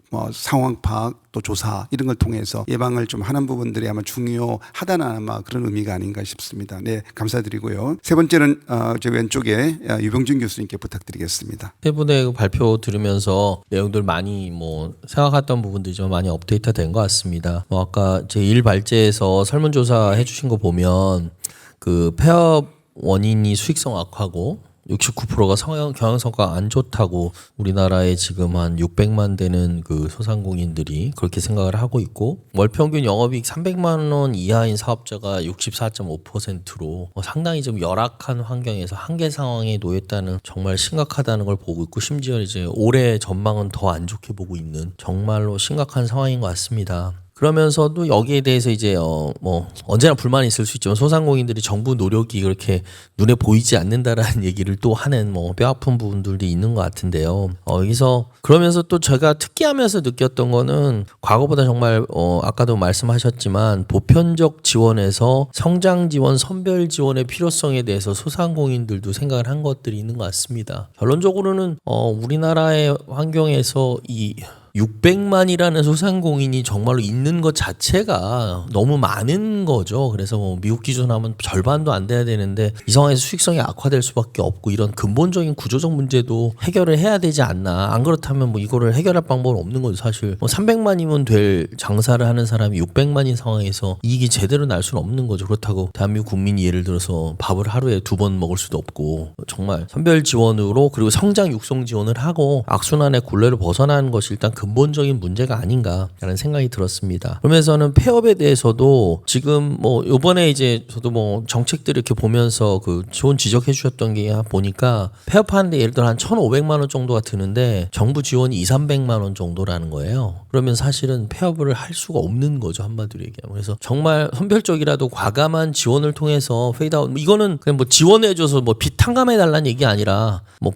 뭐 상황 파악 또 조사 이런 걸 통해서 예방을 좀 하는 부분들이 아마 중요하다는 아마 그런 의미가 아닌가 싶습니다. 네, 감사드리고요. 세 번째는 제 왼쪽에 유병준 교수님께 부탁드리겠습니다. 세 분의 발표 들으면서 내용들 많이 뭐 생각했던 부분들이 좀 많이 업데이트 된 것 같습니다. 뭐 아까 제 1발제에서 설문조사 해주신 거 보면 그 폐업 원인이 수익성 악화고 69%가 경영성과가 안 좋다고 우리나라에 지금 한 600만 되는 그 소상공인들이 그렇게 생각을 하고 있고, 월평균 영업이익 300만 원 이하인 사업자가 64.5%로 상당히 좀 열악한 환경에서 한계 상황에 놓였다는, 정말 심각하다는 걸 보고 있고, 심지어 이제 올해 전망은 더 안 좋게 보고 있는 정말로 심각한 상황인 것 같습니다. 그러면서도 여기에 대해서 이제 뭐 언제나 불만이 있을 수 있지만 소상공인들이 정부 노력이 그렇게 눈에 보이지 않는다라는 얘기를 또 하는 뭐 뼈아픈 부분들도 있는 것 같은데요. 여기서 그러면서 또 제가 특기하면서 느꼈던 거는, 과거보다 정말 아까도 말씀하셨지만 보편적 지원에서 성장 지원, 선별 지원의 필요성에 대해서 소상공인들도 생각을 한 것들이 있는 것 같습니다. 결론적으로는 우리나라의 환경에서 이 600만이라는 소상공인이 정말로 있는 것 자체가 너무 많은 거죠. 그래서 뭐 미국 기준하면 절반도 안 돼야 되는데 이 상황에서 수익성이 악화될 수밖에 없고, 이런 근본적인 구조적 문제도 해결을 해야 되지 않나. 안 그렇다면 뭐 이거를 해결할 방법은 없는 거죠. 사실 뭐 300만이면 될 장사를 하는 사람이 600만인 상황에서 이익이 제대로 날 수는 없는 거죠. 그렇다고 대한민국 국민이 예를 들어서 밥을 하루에 2번 먹을 수도 없고, 정말 선별 지원으로, 그리고 성장 육성 지원을 하고 악순환의 굴레를 벗어나는 것이 일단 근본적인 문제가 아닌가라는 생각이 들었습니다. 그러면서는 폐업에 대해서도 지금 뭐 요번에 이제 저도 뭐 정책들 이렇게 보면서 그 좋은 지적해 주셨던 게 보니까, 폐업하는데 예를 들어 한 1,500만 원 정도가 드는데 정부 지원이 2,300만 원 정도라는 거예요. 그러면 사실은 폐업을 할 수가 없는 거죠, 한마디로 얘기하면. 그래서 정말 선별적이라도 과감한 지원을 통해서 페이드아웃, 이거는 그냥 뭐 지원해줘서 뭐 빚 탕감해 달라는 얘기 아니라 뭐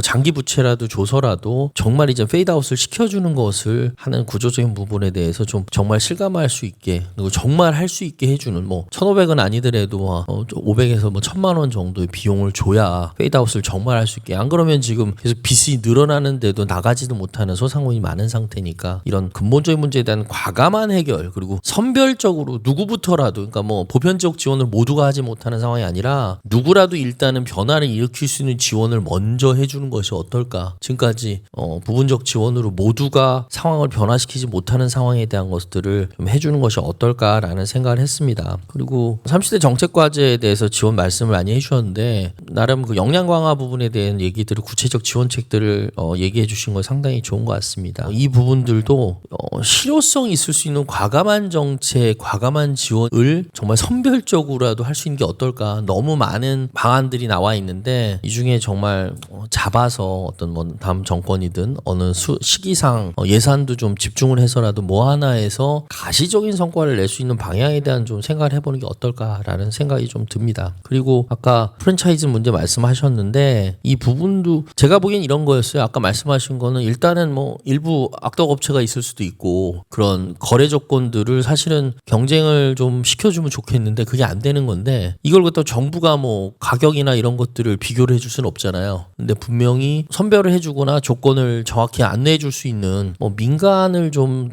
장기 부채라도 줘서라도 정말 이제 페이드아웃을 시켜주는 것을 하는 구조적인 부분에 대해서 좀 정말 실감할 수 있게, 그리고 정말 할 수 있게 해주는, 뭐 1,500은 아니더라도 500에서 뭐 1,000만 원 정도의 비용을 줘야 페이드아웃을 정말 할 수 있게. 안 그러면 지금 계속 빚이 늘어나는데도 나가지도 못하는 소상공인이 많은 상태니까, 이런 근본적인 문제에 대한 과감한 해결, 그리고 선별적으로 누구부터라도, 그러니까 뭐 보편적 지원을 모두가 하지 못하는 상황이 아니라 누구라도 일단은 변화를 일으킬 수 있는 지원을 먼저 해주는 것이 어떨까. 지금까지 부분적 지원으로 모두가 상황을 변화시키지 못하는 상황에 대한 것들을 좀 해주는 것이 어떨까라는 생각을 했습니다. 그리고 30대 정책과제에 대해서 지원 말씀을 많이 해주셨는데, 나름 그 역량 강화 부분에 대한 얘기들을, 구체적 지원책들을 얘기해 주신 거 상당히 좋은 것 같습니다. 이 부분들도 실효성이 있을 수 있는 과감한 정책, 과감한 지원을 정말 선별적으로라도 할 수 있는 게 어떨까. 너무 많은 방안들이 나와 있는데 이 중에 정말 잡아서 어떤 뭐 다음 정권이든 어느 시기상 예산도 좀 집중을 해서라도 뭐 하나에서 가시적인 성과를 낼 수 있는 방향에 대한 좀 생각을 해보는 게 어떨까라는 생각이 좀 듭니다. 그리고 아까 프랜차이즈 문제 말씀하셨는데, 이 부분도 제가 보기엔 이런 거였어요. 아까 말씀하신 거는 일단은 뭐 일부 악덕 업체가 있을 수도 있고, 그런 거래 조건들을 사실은 경쟁을 좀 시켜주면 좋겠는데 그게 안 되는 건데, 이걸 갖다 정부가 뭐 가격이나 이런 것들을 비교를 해줄 수는 없잖아요. 근데 분명히 선별을 해주거나 조건을 정확히 안내해 줄 수 있는 뭐 민간을 좀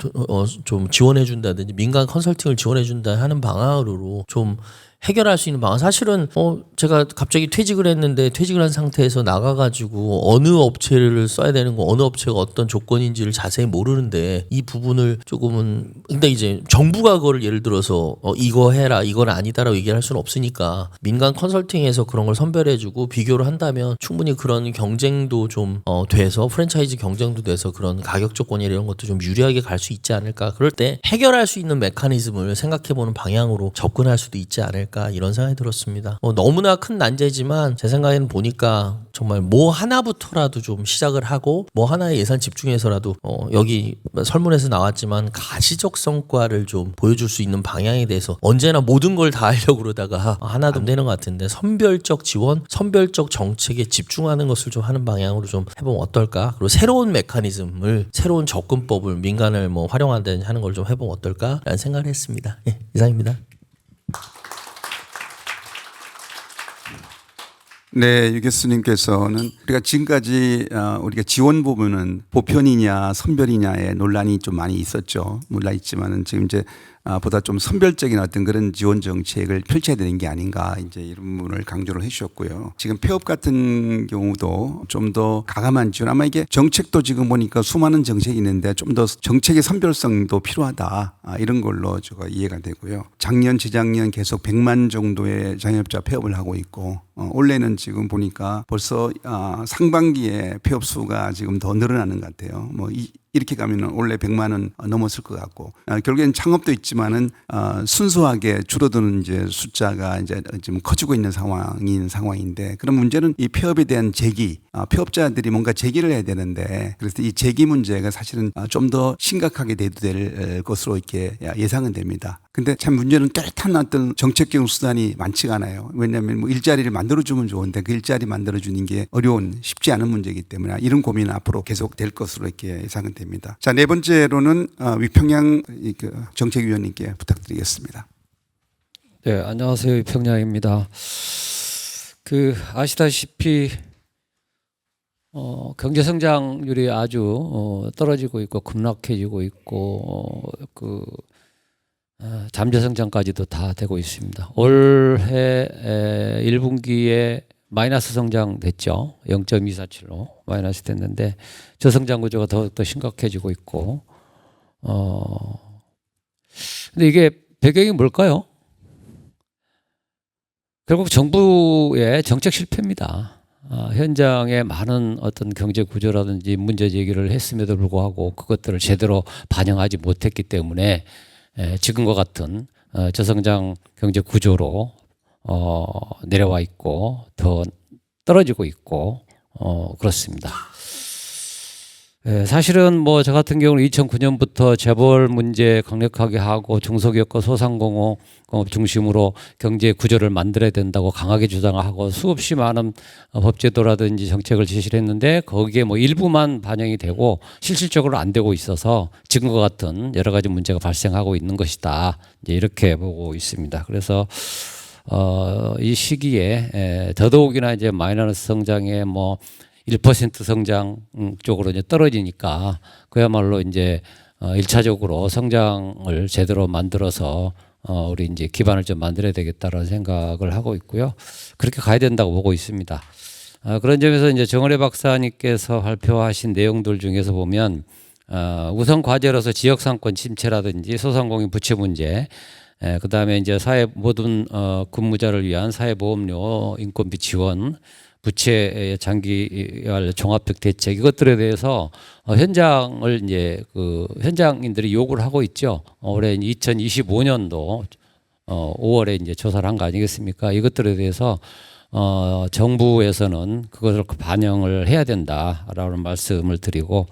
지원해 준다든지 민간 컨설팅을 지원해 준다 하는 방안으로 좀 해결할 수 있는 방안. 사실은 제가 갑자기 퇴직을 했는데 퇴직을 한 상태에서 나가가지고 어느 업체를 써야 되는 거, 어느 업체가 어떤 조건인지를 자세히 모르는데 이 부분을 조금은, 근데 이제 정부가 그걸 예를 들어서 이거 해라, 이건 아니다라고 얘기할 수는 없으니까 민간 컨설팅에서 그런 걸 선별해주고 비교를 한다면 충분히 그런 경쟁도 좀 돼서, 프랜차이즈 경쟁도 돼서 그런 가격 조건이 이런 것도 좀 유리하게 갈 수 있지 않을까. 그럴 때 해결할 수 있는 메커니즘을 생각해보는 방향으로 접근할 수도 있지 않을까, 이런 생각이 들었습니다. 너무나 큰 난제지만 제 생각에는 보니까 정말 뭐 하나부터라도 좀 시작을 하고 뭐 하나에 예산 집중해서라도 여기 설문에서 나왔지만 가시적 성과를 좀 보여줄 수 있는 방향에 대해서, 언제나 모든 걸 다 하려고 그러다가 하나도 안 되는 것 같은데 선별적 지원, 선별적 정책에 집중하는 것을 좀 하는 방향으로 좀 해보면 어떨까. 그리고 새로운 메커니즘을, 새로운 접근법을 민간을 뭐 활용하는 하는 걸 좀 해보면 어떨까라는 생각을 했습니다. 이상입니다. 네, 유 교수님께서는 우리가 지금까지 우리가 지원 부분은 보편이냐 선별이냐의 논란이 좀 많이 있었죠. 논란 있지만은 지금 이제 보다 좀 선별적인 어떤 그런 지원 정책을 펼쳐야 되는 게 아닌가 이제 이런 부분을 강조를 해주셨고요. 지금 폐업 같은 경우도 좀 더 가감한 지원, 아마 이게 정책도 지금 보니까 수많은 정책이 있는데 좀 더 정책의 선별성도 필요하다 이런 걸로 제가 이해가 되고요. 작년, 재작년 계속 100만 정도의 자영업자 폐업을 하고 있고 올해는 지금 보니까 벌써 상반기에 폐업 수가 지금 더 늘어나는 것 같아요. 뭐 이렇게 가면은 원래 100만은 넘었을 것 같고 결국엔 창업도 있지만은 순수하게 줄어드는 이제 숫자가 이제 지금 커지고 있는 상황인데 그런 문제는 이 폐업에 대한 제기, 폐업자들이 뭔가 제기를 해야 되는데 그래서 이 제기 문제가 사실은 좀 더 심각하게 대두될 것으로 이렇게 예상은 됩니다. 근데 참 문제는 뚜렷한 어떤 정책적 수단이 많지가 않아요. 왜냐하면 뭐 일자리를 만들어주면 좋은데 그 일자리 만들어주는 게 어려운 쉽지 않은 문제이기 때문에 이런 고민은 앞으로 계속 될 것으로 이렇게 예상은 됩니다. 자, 네 번째로는 위평양 정책위원님께 부탁드리겠습니다. 네, 안녕하세요. 위평양입니다. 아시다시피 경제 성장률이 아주 떨어지고 있고 급락해지고 있고 잠재 성장까지도 다 되고 있습니다. 올해 1분기에 마이너스 성장 됐죠. 0.247로 마이너스 됐는데 저성장 구조가 더욱더 심각해지고 있고 근데 이게 배경이 뭘까요? 결국 정부의 정책 실패입니다. 현장에 많은 어떤 경제 구조라든지 문제 제기를 했음에도 불구하고 그것들을 제대로 반영하지 못했기 때문에 지금과 같은 저성장 경제 구조로 내려와 있고 더 떨어지고 있고 그렇습니다. 사실은 뭐 저 같은 경우는 2009년부터 재벌 문제 강력하게 하고 중소기업과 소상공업 중심으로 경제 구조를 만들어야 된다고 강하게 주장하고 수없이 많은 법제도라든지 정책을 제시를 했는데 거기에 뭐 일부만 반영이 되고 실질적으로 안 되고 있어서 지금과 같은 여러 가지 문제가 발생하고 있는 것이다. 이제 이렇게 보고 있습니다. 그래서 이 시기에 더더욱이나 이제 마이너스 성장에 뭐 1% 성장 쪽으로 이제 떨어지니까 그야말로 이제 1차적으로 성장을 제대로 만들어서 우리 이제 기반을 좀 만들어야 되겠다라는 생각을 하고 있고요. 그렇게 가야 된다고 보고 있습니다. 그런 점에서 이제 정은혜 박사님께서 발표하신 내용들 중에서 보면 우선 과제로서 지역 상권 침체라든지 소상공인 부채 문제, 그다음에 이제 사회 모든 근무자를 위한 사회보험료 인건비 지원, 부채 장기화 종합적 대책 이것들에 대해서 현장을 이제 현장인들이 요구를 하고 있죠. 올해 2025년도 5월에 이제 조사를 한 거 아니겠습니까? 이것들에 대해서 정부에서는 그것을 반영을 해야 된다라는 말씀을 드리고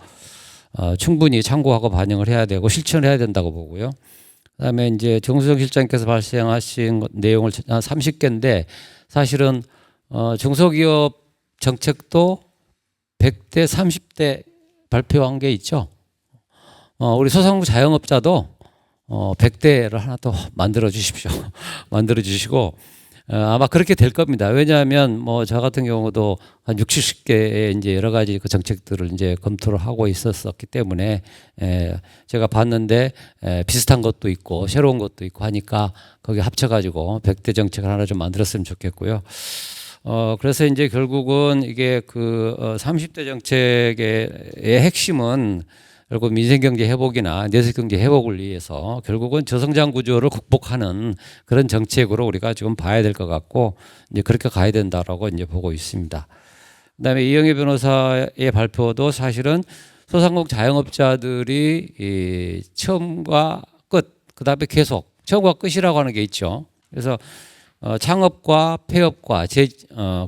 충분히 참고하고 반영을 해야 되고 실천을 해야 된다고 보고요. 그다음에 이제 정수정 실장께서 발생하신 내용을 한 30개인데 사실은 중소기업 정책도 100대 30대 발표한 게 있죠. 우리 소상공인 자영업자도 100대를 하나 더 만들어 주십시오. 만들어 주시고 아마 그렇게 될 겁니다. 왜냐하면 뭐 저 같은 경우도 한 60, 70개의 이제 여러 가지 그 정책들을 이제 검토를 하고 있었기 때문에 제가 봤는데 비슷한 것도 있고 새로운 것도 있고 하니까 거기 합쳐가지고 100대 정책을 하나 좀 만들었으면 좋겠고요. 그래서 이제 결국은 이게 30대 정책의 핵심은 결국 민생경제 회복이나 내수경제 회복을 위해서 결국은 저성장 구조를 극복하는 그런 정책으로 우리가 지금 봐야 될 것 같고 이제 그렇게 가야 된다라고 이제 보고 있습니다. 그다음에 이영애 변호사의 발표도 사실은 소상공인 자영업자들이 처음과 끝, 그다음에 계속 처음과 끝이라고 하는 게 있죠. 그래서 창업과 폐업과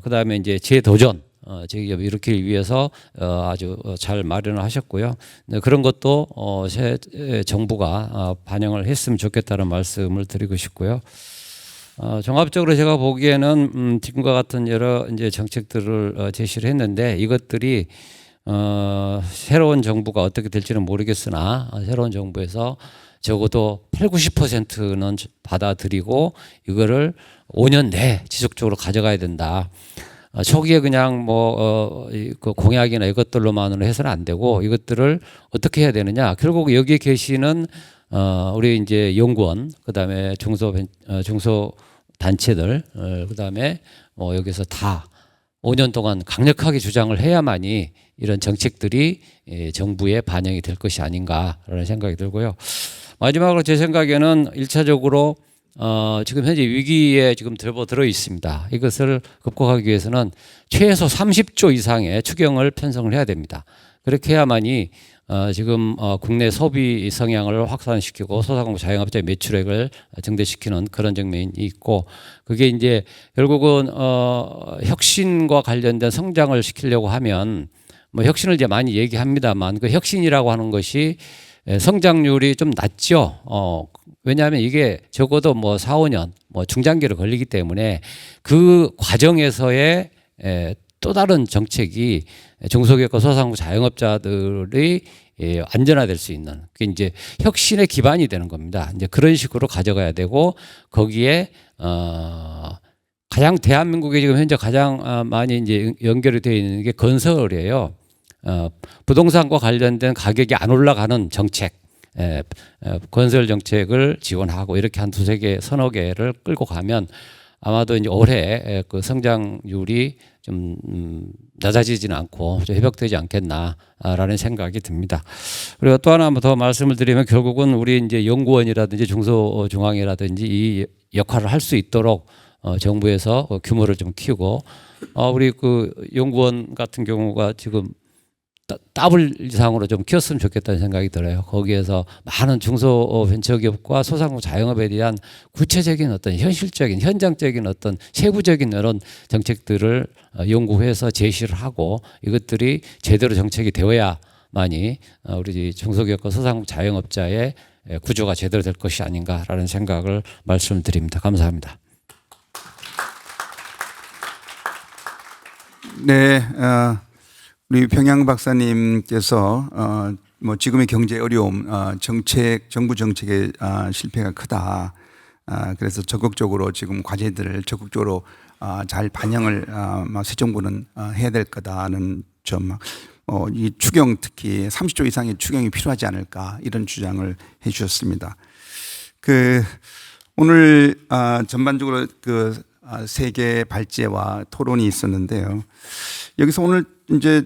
그다음에 이제 재도전 재기업 일으키기 위해서 아주 잘 마련을 하셨고요. 그런 것도 새 정부가 반영을 했으면 좋겠다는 말씀을 드리고 싶고요. 종합적으로 제가 보기에는 지금과 같은 여러 이제 정책들을 제시를 했는데 이것들이 새로운 정부가 어떻게 될지는 모르겠으나 새로운 정부에서 적어도 80~90%는 받아들이고 이거를 5년 내에 지속적으로 가져가야 된다. 초기에 그냥 그 공약이나 이것들로만으로 해서는 안 되고 이것들을 어떻게 해야 되느냐. 결국 여기에 계시는 우리 이제 연구원, 그다음에 중소 단체들, 그다음에 뭐 여기서 다 5년 동안 강력하게 주장을 해야만이 이런 정책들이 정부에 반영이 될 것이 아닌가라는 생각이 들고요. 마지막으로 제 생각에는 1차적으로 지금 현재 위기에 지금 들어 있습니다. 이것을 극복하기 위해서는 최소 30조 이상의 추경을 편성을 해야 됩니다. 그렇게 해야만이 지금 국내 소비 성향을 확산시키고 소상공인 자영업자의 매출액을 증대시키는 그런 측면이 있고, 그게 이제 결국은 혁신과 관련된 성장을 시키려고 하면 뭐 혁신을 이제 많이 얘기합니다만 그 혁신이라고 하는 것이 성장률이 좀 낮죠. 왜냐하면 이게 적어도 뭐 4, 5년 뭐 중장기로 걸리기 때문에 그 과정에서의 또 다른 정책이 중소기업과 소상공인 자영업자들이 안전화될 수 있는, 그게 이제 혁신의 기반이 되는 겁니다. 이제 그런 식으로 가져가야 되고, 거기에 가장 대한민국에 지금 현재 가장 많이 이제 연결이 되어 있는 게 건설이에요. 부동산과 관련된 가격이 안 올라가는 정책, 건설 정책을 지원하고 이렇게 한 두세 개, 서너 개를 끌고 가면 아마도 이제 올해 그 성장률이 좀 낮아지지는 않고 좀 회복되지 않겠나라는 생각이 듭니다. 그리고 또 하나 더 말씀을 드리면, 결국은 우리 이제 연구원이라든지 중소중앙이라든지 이 역할을 할 수 있도록 정부에서 규모를 좀 키우고, 우리 그 연구원 같은 경우가 지금 더블 이상으로 좀 키웠으면 좋겠다는 생각이 들어요. 거기에서 많은 중소벤처기업과 소상공인 자영업에 대한 구체적인 어떤 현실적인 현장적인 어떤 세부적인 이런 정책들을 연구해서 제시를 하고, 이것들이 제대로 정책이 되어야만이 우리 중소기업과 소상공인 자영업자의 구조가 제대로 될 것이 아닌가라는 생각을 말씀드립니다. 감사합니다. 네, 우리 평양 박사님께서 뭐 지금의 경제 어려움, 정부 정책의 실패가 크다. 그래서 적극적으로 지금 과제들을 적극적으로 잘 반영을 새 정부는 해야 될 거다는 점, 이 추경, 특히 30조 이상의 추경이 필요하지 않을까, 이런 주장을 해주셨습니다. 오늘 전반적으로 세계 발제와 토론이 있었는데요. 여기서 오늘 이제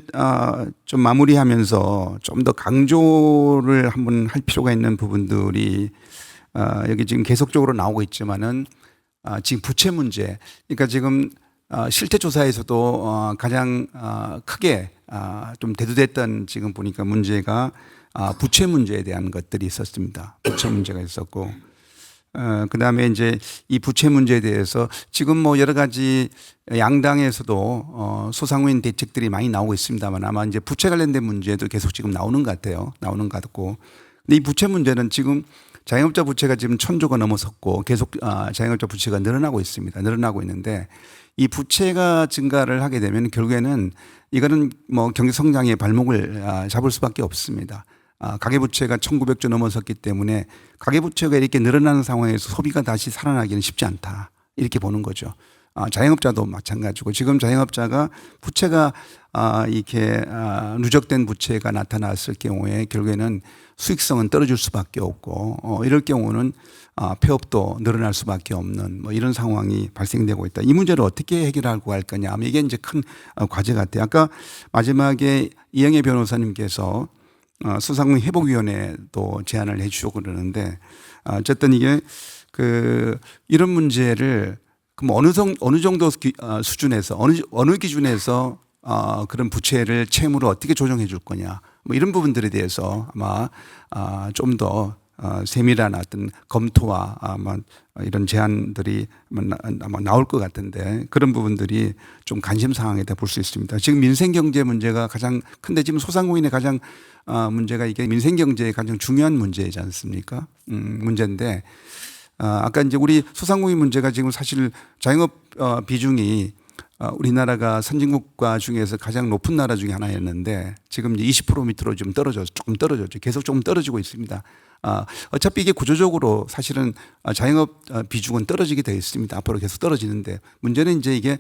좀 마무리하면서 좀 더 강조를 한번 할 필요가 있는 부분들이 여기 지금 계속적으로 나오고 있지만은 지금 부채 문제, 그러니까 지금 실태 조사에서도 가장 크게 좀 대두됐던, 지금 보니까 문제가 부채 문제에 대한 것들이 있었습니다. 부채 문제가 있었고, 그다음에 이제 이 부채 문제에 대해서 지금 뭐 여러 가지 양당에서도 소상공인 대책들이 많이 나오고 있습니다만, 아마 이제 부채 관련된 문제도 계속 지금 나오는 것 같고, 근데 이 부채 문제는 지금 자영업자 부채가 지금 1,000조가 넘어섰고 계속 자영업자 부채가 늘어나고 있습니다. 늘어나고 있는데, 이 부채가 증가를 하게 되면 결국에는 이거는 뭐 경제 성장의 발목을 잡을 수밖에 없습니다. 가계부채가 1,900조 넘어섰기 때문에 가계부채가 이렇게 늘어나는 상황에서 소비가 다시 살아나기는 쉽지 않다, 이렇게 보는 거죠. 자영업자도 마찬가지고, 지금 자영업자가 부채가 이렇게 누적된 부채가 나타났을 경우에 결국에는 수익성은 떨어질 수밖에 없고, 이럴 경우는 폐업도 늘어날 수밖에 없는 뭐 이런 상황이 발생되고 있다. 이 문제를 어떻게 해결하고 갈 거냐, 이게 이제 큰 과제 같아요. 아까 마지막에 이영애 변호사님께서 소상공인 회복위원회도 제안을 해주시고 그러는데, 어쨌든 이게 이런 문제를 그럼 어느 정도 수준에서 어느 기준에서 그런 부채를 채무를 어떻게 조정해 줄 거냐, 뭐 이런 부분들에 대해서 아마 좀 더 세밀한 어떤 검토와 아마 이런 제안들이 아마 나올 것 같은데, 그런 부분들이 좀 관심 사항이다 볼 수 있습니다. 지금 민생 경제 문제가 가장 큰데, 지금 소상공인의 가장 문제가 이게 민생 경제의 가장 중요한 문제이지 않습니까? 문제인데, 아까 이제 우리 소상공인 문제가 지금 사실 자영업 비중이 우리나라가 선진국가 중에서 가장 높은 나라 중에 하나였는데, 지금 이제 20% 밑으로 좀 조금 떨어졌죠. 계속 조금 떨어지고 있습니다. 어차피 이게 구조적으로 사실은 자영업 비중은 떨어지게 되어 있습니다. 앞으로 계속 떨어지는데, 문제는 이제 이게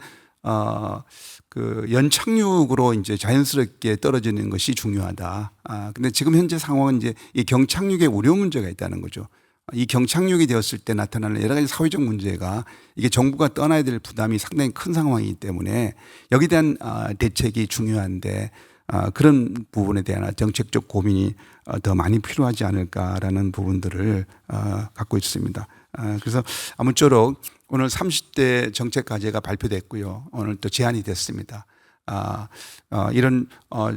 그 연착륙으로 이제 자연스럽게 떨어지는 것이 중요하다. 근데 지금 현재 상황은 이제 이 경착륙에 우려 문제가 있다는 거죠. 이 경착륙이 되었을 때 나타나는 여러 가지 사회적 문제가 이게 정부가 떠나야 될 부담이 상당히 큰 상황이기 때문에 여기에 대한 대책이 중요한데 그런 부분에 대한 정책적 고민이 더 많이 필요하지 않을까라는 부분들을 갖고 있습니다. 그래서 아무쪼록 오늘 30대 정책 과제가 발표됐고요. 오늘 또 제안이 됐습니다. 이런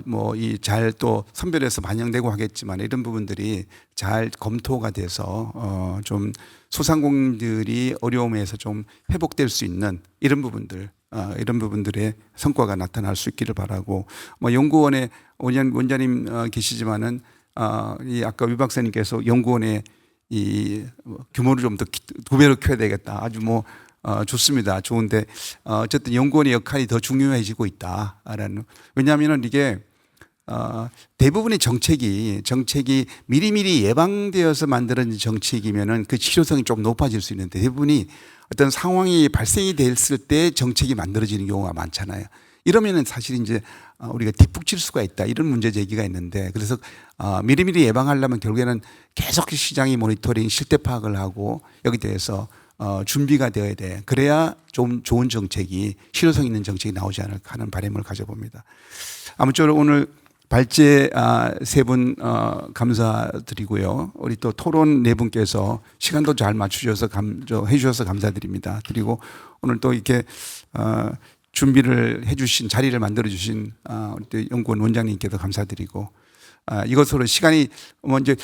뭐 이 잘 또 선별해서 반영되고 하겠지만 이런 부분들이 잘 검토가 돼서 좀 소상공인들이 어려움에서 좀 회복될 수 있는 이런 부분들 이런 부분들의 성과가 나타날 수 있기를 바라고 뭐 연구원에 원장님 계시지만은 이 아까 위 박사님께서 연구원의 이 규모를 좀 더 2배로 키워야 되겠다. 아주 뭐 좋습니다. 좋은데 어쨌든 연구원의 역할이 더 중요해지고 있다라는 왜냐하면은 이게 대부분의 정책이 미리미리 예방되어서 만들어진 정책이면은 그 실효성이 좀 높아질 수 있는데 대부분이 어떤 상황이 발생이 됐을 때 정책이 만들어지는 경우가 많잖아요. 이러면은 사실 이제 우리가 뒷북칠 수가 있다 이런 문제 제기가 있는데 그래서 미리미리 예방하려면 결국에는 계속 시장이 모니터링 실태 파악을 하고 여기 대해서 준비가 되어야 돼. 그래야 좀 좋은 정책이 실효성 있는 정책이 나오지 않을까 하는 바람을 가져봅니다. 아무쪼록 오늘 발제 세 분 감사드리고요. 우리 또 토론 네 분께서 시간도 잘 맞추셔서 해주셔서 감사드립니다. 그리고 오늘 또 이렇게 준비를 해주신 자리를 만들어주신 우리 연구원 원장님께도 감사드리고 이것으로 시간이 먼저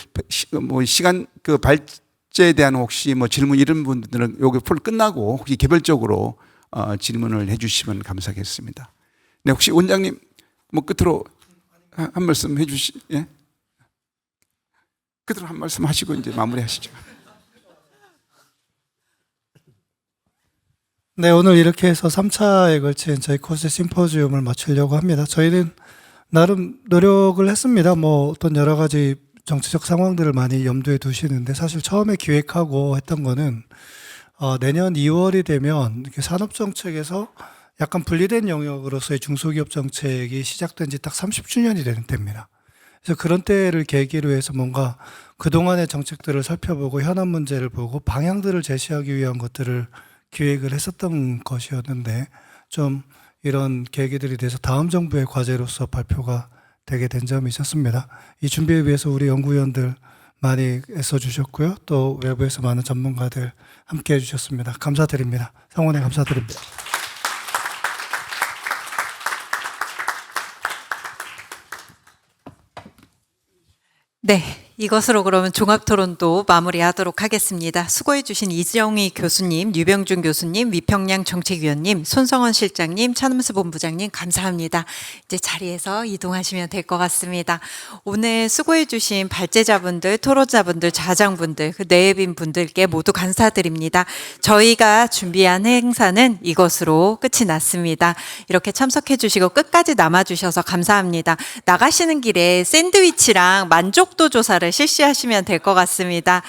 뭐 시간 그 발제에 대한 혹시 뭐 질문 이런 분들은 여기 풀 끝나고 혹시 개별적으로 질문을 해주시면 감사하겠습니다. 네, 혹시 원장님 뭐 끝으로 한 말씀 예? 끝으로 한 말씀 하시고 이제 마무리하시죠. 네, 오늘 이렇게 해서 3차에 걸친 저희 코스 심포지움을 마치려고 합니다. 저희는 나름 노력을 했습니다. 뭐 어떤 여러 가지 정치적 상황들을 많이 염두에 두시는데 사실 처음에 기획하고 했던 거는 내년 2월이 되면 이렇게 산업정책에서 약간 분리된 영역으로서의 중소기업 정책이 시작된 지 딱 30주년이 되는 때입니다. 그래서 그런 때를 계기로 해서 뭔가 그동안의 정책들을 살펴보고 현안 문제를 보고 방향들을 제시하기 위한 것들을 기획을 했었던 것이었는데 좀 이런 계기들이 돼서 다음 정부의 과제로서 발표가 되게 된 점이 있었습니다. 이 준비에 위해서 우리 연구위원들 많이 애써주셨고요. 또 외부에서 많은 전문가들 함께 해주셨습니다. 감사드립니다. 성원에 감사드립니다. 네, 이것으로 그러면 종합토론도 마무리하도록 하겠습니다. 수고해주신 이정희 교수님, 유병준 교수님, 위평양 정책위원님, 손성원 실장님, 차남수 본부장님 감사합니다. 이제 자리에서 이동하시면 될 것 같습니다. 오늘 수고해주신 발제자분들, 토론자분들, 자장분들, 그 내빈 분들께 모두 감사드립니다. 저희가 준비한 행사는 이것으로 끝이 났습니다. 이렇게 참석해주시고 끝까지 남아주셔서 감사합니다. 나가시는 길에 샌드위치랑 만족도 조사를 실시하시면 될 것 같습니다.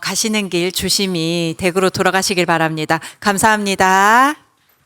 가시는 길 조심히 댁으로 돌아가시길 바랍니다. 감사합니다.